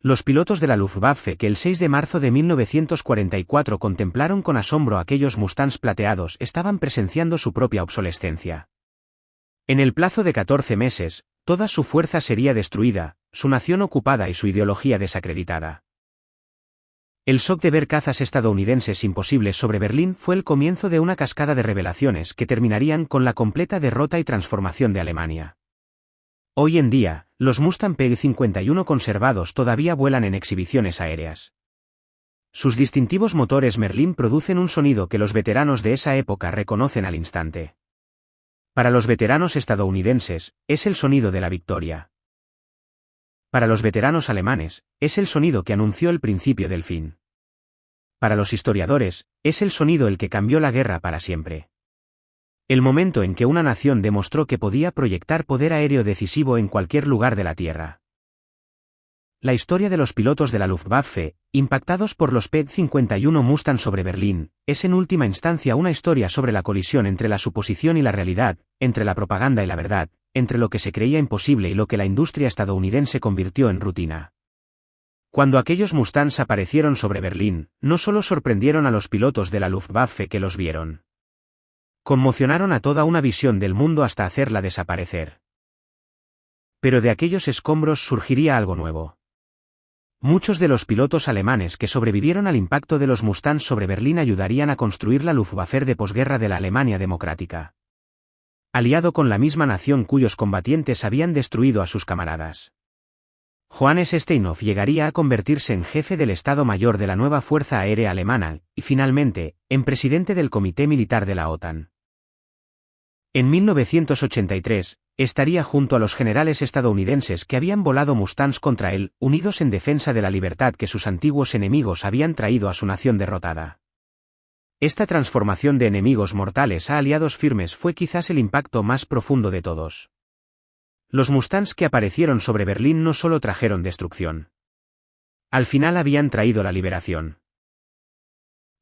Los pilotos de la Luftwaffe que el 6 de marzo de 1944 contemplaron con asombro aquellos Mustangs plateados estaban presenciando su propia obsolescencia. En el plazo de 14 meses, toda su fuerza sería destruida, su nación ocupada y su ideología desacreditada. El shock de ver cazas estadounidenses imposibles sobre Berlín fue el comienzo de una cascada de revelaciones que terminarían con la completa derrota y transformación de Alemania. Hoy en día, los Mustang P-51 conservados todavía vuelan en exhibiciones aéreas. Sus distintivos motores Merlin producen un sonido que los veteranos de esa época reconocen al instante. Para los veteranos estadounidenses, es el sonido de la victoria. Para los veteranos alemanes, es el sonido que anunció el principio del fin. Para los historiadores, es el sonido el que cambió la guerra para siempre. El momento en que una nación demostró que podía proyectar poder aéreo decisivo en cualquier lugar de la Tierra. La historia de los pilotos de la Luftwaffe, impactados por los P-51 Mustang sobre Berlín, es en última instancia una historia sobre la colisión entre la suposición y la realidad, entre la propaganda y la verdad, entre lo que se creía imposible y lo que la industria estadounidense convirtió en rutina. Cuando aquellos Mustangs aparecieron sobre Berlín, no solo sorprendieron a los pilotos de la Luftwaffe que los vieron. Conmocionaron a toda una visión del mundo hasta hacerla desaparecer. Pero de aquellos escombros surgiría algo nuevo. Muchos de los pilotos alemanes que sobrevivieron al impacto de los Mustangs sobre Berlín ayudarían a construir la Luftwaffe de posguerra de la Alemania democrática. Aliado con la misma nación cuyos combatientes habían destruido a sus camaradas. Johannes Steinhoff llegaría a convertirse en jefe del Estado Mayor de la nueva Fuerza Aérea Alemana, y finalmente, en presidente del Comité Militar de la OTAN. En 1983, estaría junto a los generales estadounidenses que habían volado Mustangs contra él, unidos en defensa de la libertad que sus antiguos enemigos habían traído a su nación derrotada. Esta transformación de enemigos mortales a aliados firmes fue quizás el impacto más profundo de todos. Los Mustangs que aparecieron sobre Berlín no solo trajeron destrucción. Al final habían traído la liberación.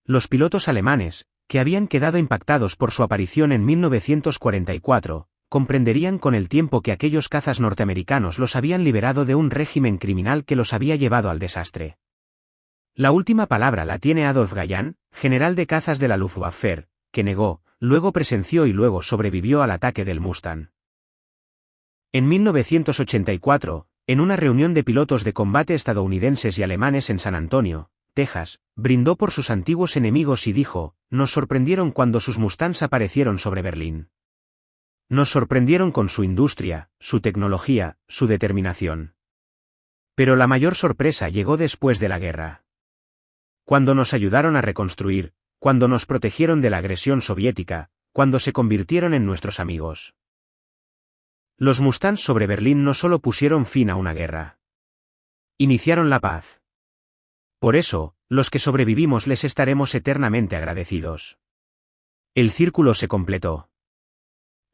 Los pilotos alemanes, que habían quedado impactados por su aparición en 1944, comprenderían con el tiempo que aquellos cazas norteamericanos los habían liberado de un régimen criminal que los había llevado al desastre. La última palabra la tiene Adolf Galland, general de cazas de la Luftwaffe, que negó, luego presenció y luego sobrevivió al ataque del Mustang. En 1984, en una reunión de pilotos de combate estadounidenses y alemanes en San Antonio, Texas, brindó por sus antiguos enemigos y dijo: «Nos sorprendieron cuando sus Mustangs aparecieron sobre Berlín. Nos sorprendieron con su industria, su tecnología, su determinación. Pero la mayor sorpresa llegó después de la guerra. Cuando nos ayudaron a reconstruir, cuando nos protegieron de la agresión soviética, cuando se convirtieron en nuestros amigos. Los Mustangs sobre Berlín no solo pusieron fin a una guerra. Iniciaron la paz. Por eso, los que sobrevivimos les estaremos eternamente agradecidos. El círculo se completó.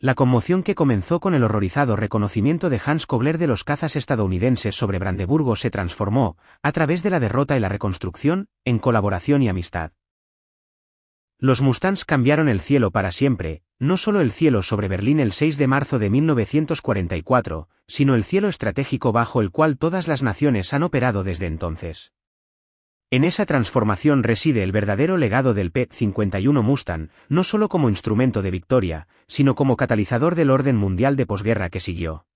La conmoción que comenzó con el horrorizado reconocimiento de Hans Kobler de los cazas estadounidenses sobre Brandeburgo se transformó, a través de la derrota y la reconstrucción, en colaboración y amistad. Los Mustangs cambiaron el cielo para siempre, no solo el cielo sobre Berlín el 6 de marzo de 1944, sino el cielo estratégico bajo el cual todas las naciones han operado desde entonces. En esa transformación reside el verdadero legado del P-51 Mustang, no solo como instrumento de victoria, sino como catalizador del orden mundial de posguerra que siguió.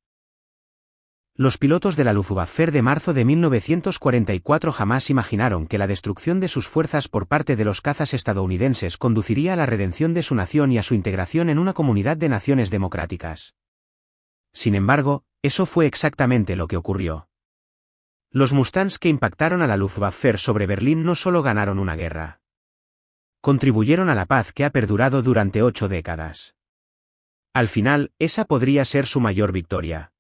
Los pilotos de la Luftwaffe de marzo de 1944 jamás imaginaron que la destrucción de sus fuerzas por parte de los cazas estadounidenses conduciría a la redención de su nación y a su integración en una comunidad de naciones democráticas. Sin embargo, eso fue exactamente lo que ocurrió. Los Mustangs que impactaron a la Luftwaffe sobre Berlín no solo ganaron una guerra. Contribuyeron a la paz que ha perdurado durante 8 décadas. Al final, esa podría ser su mayor victoria.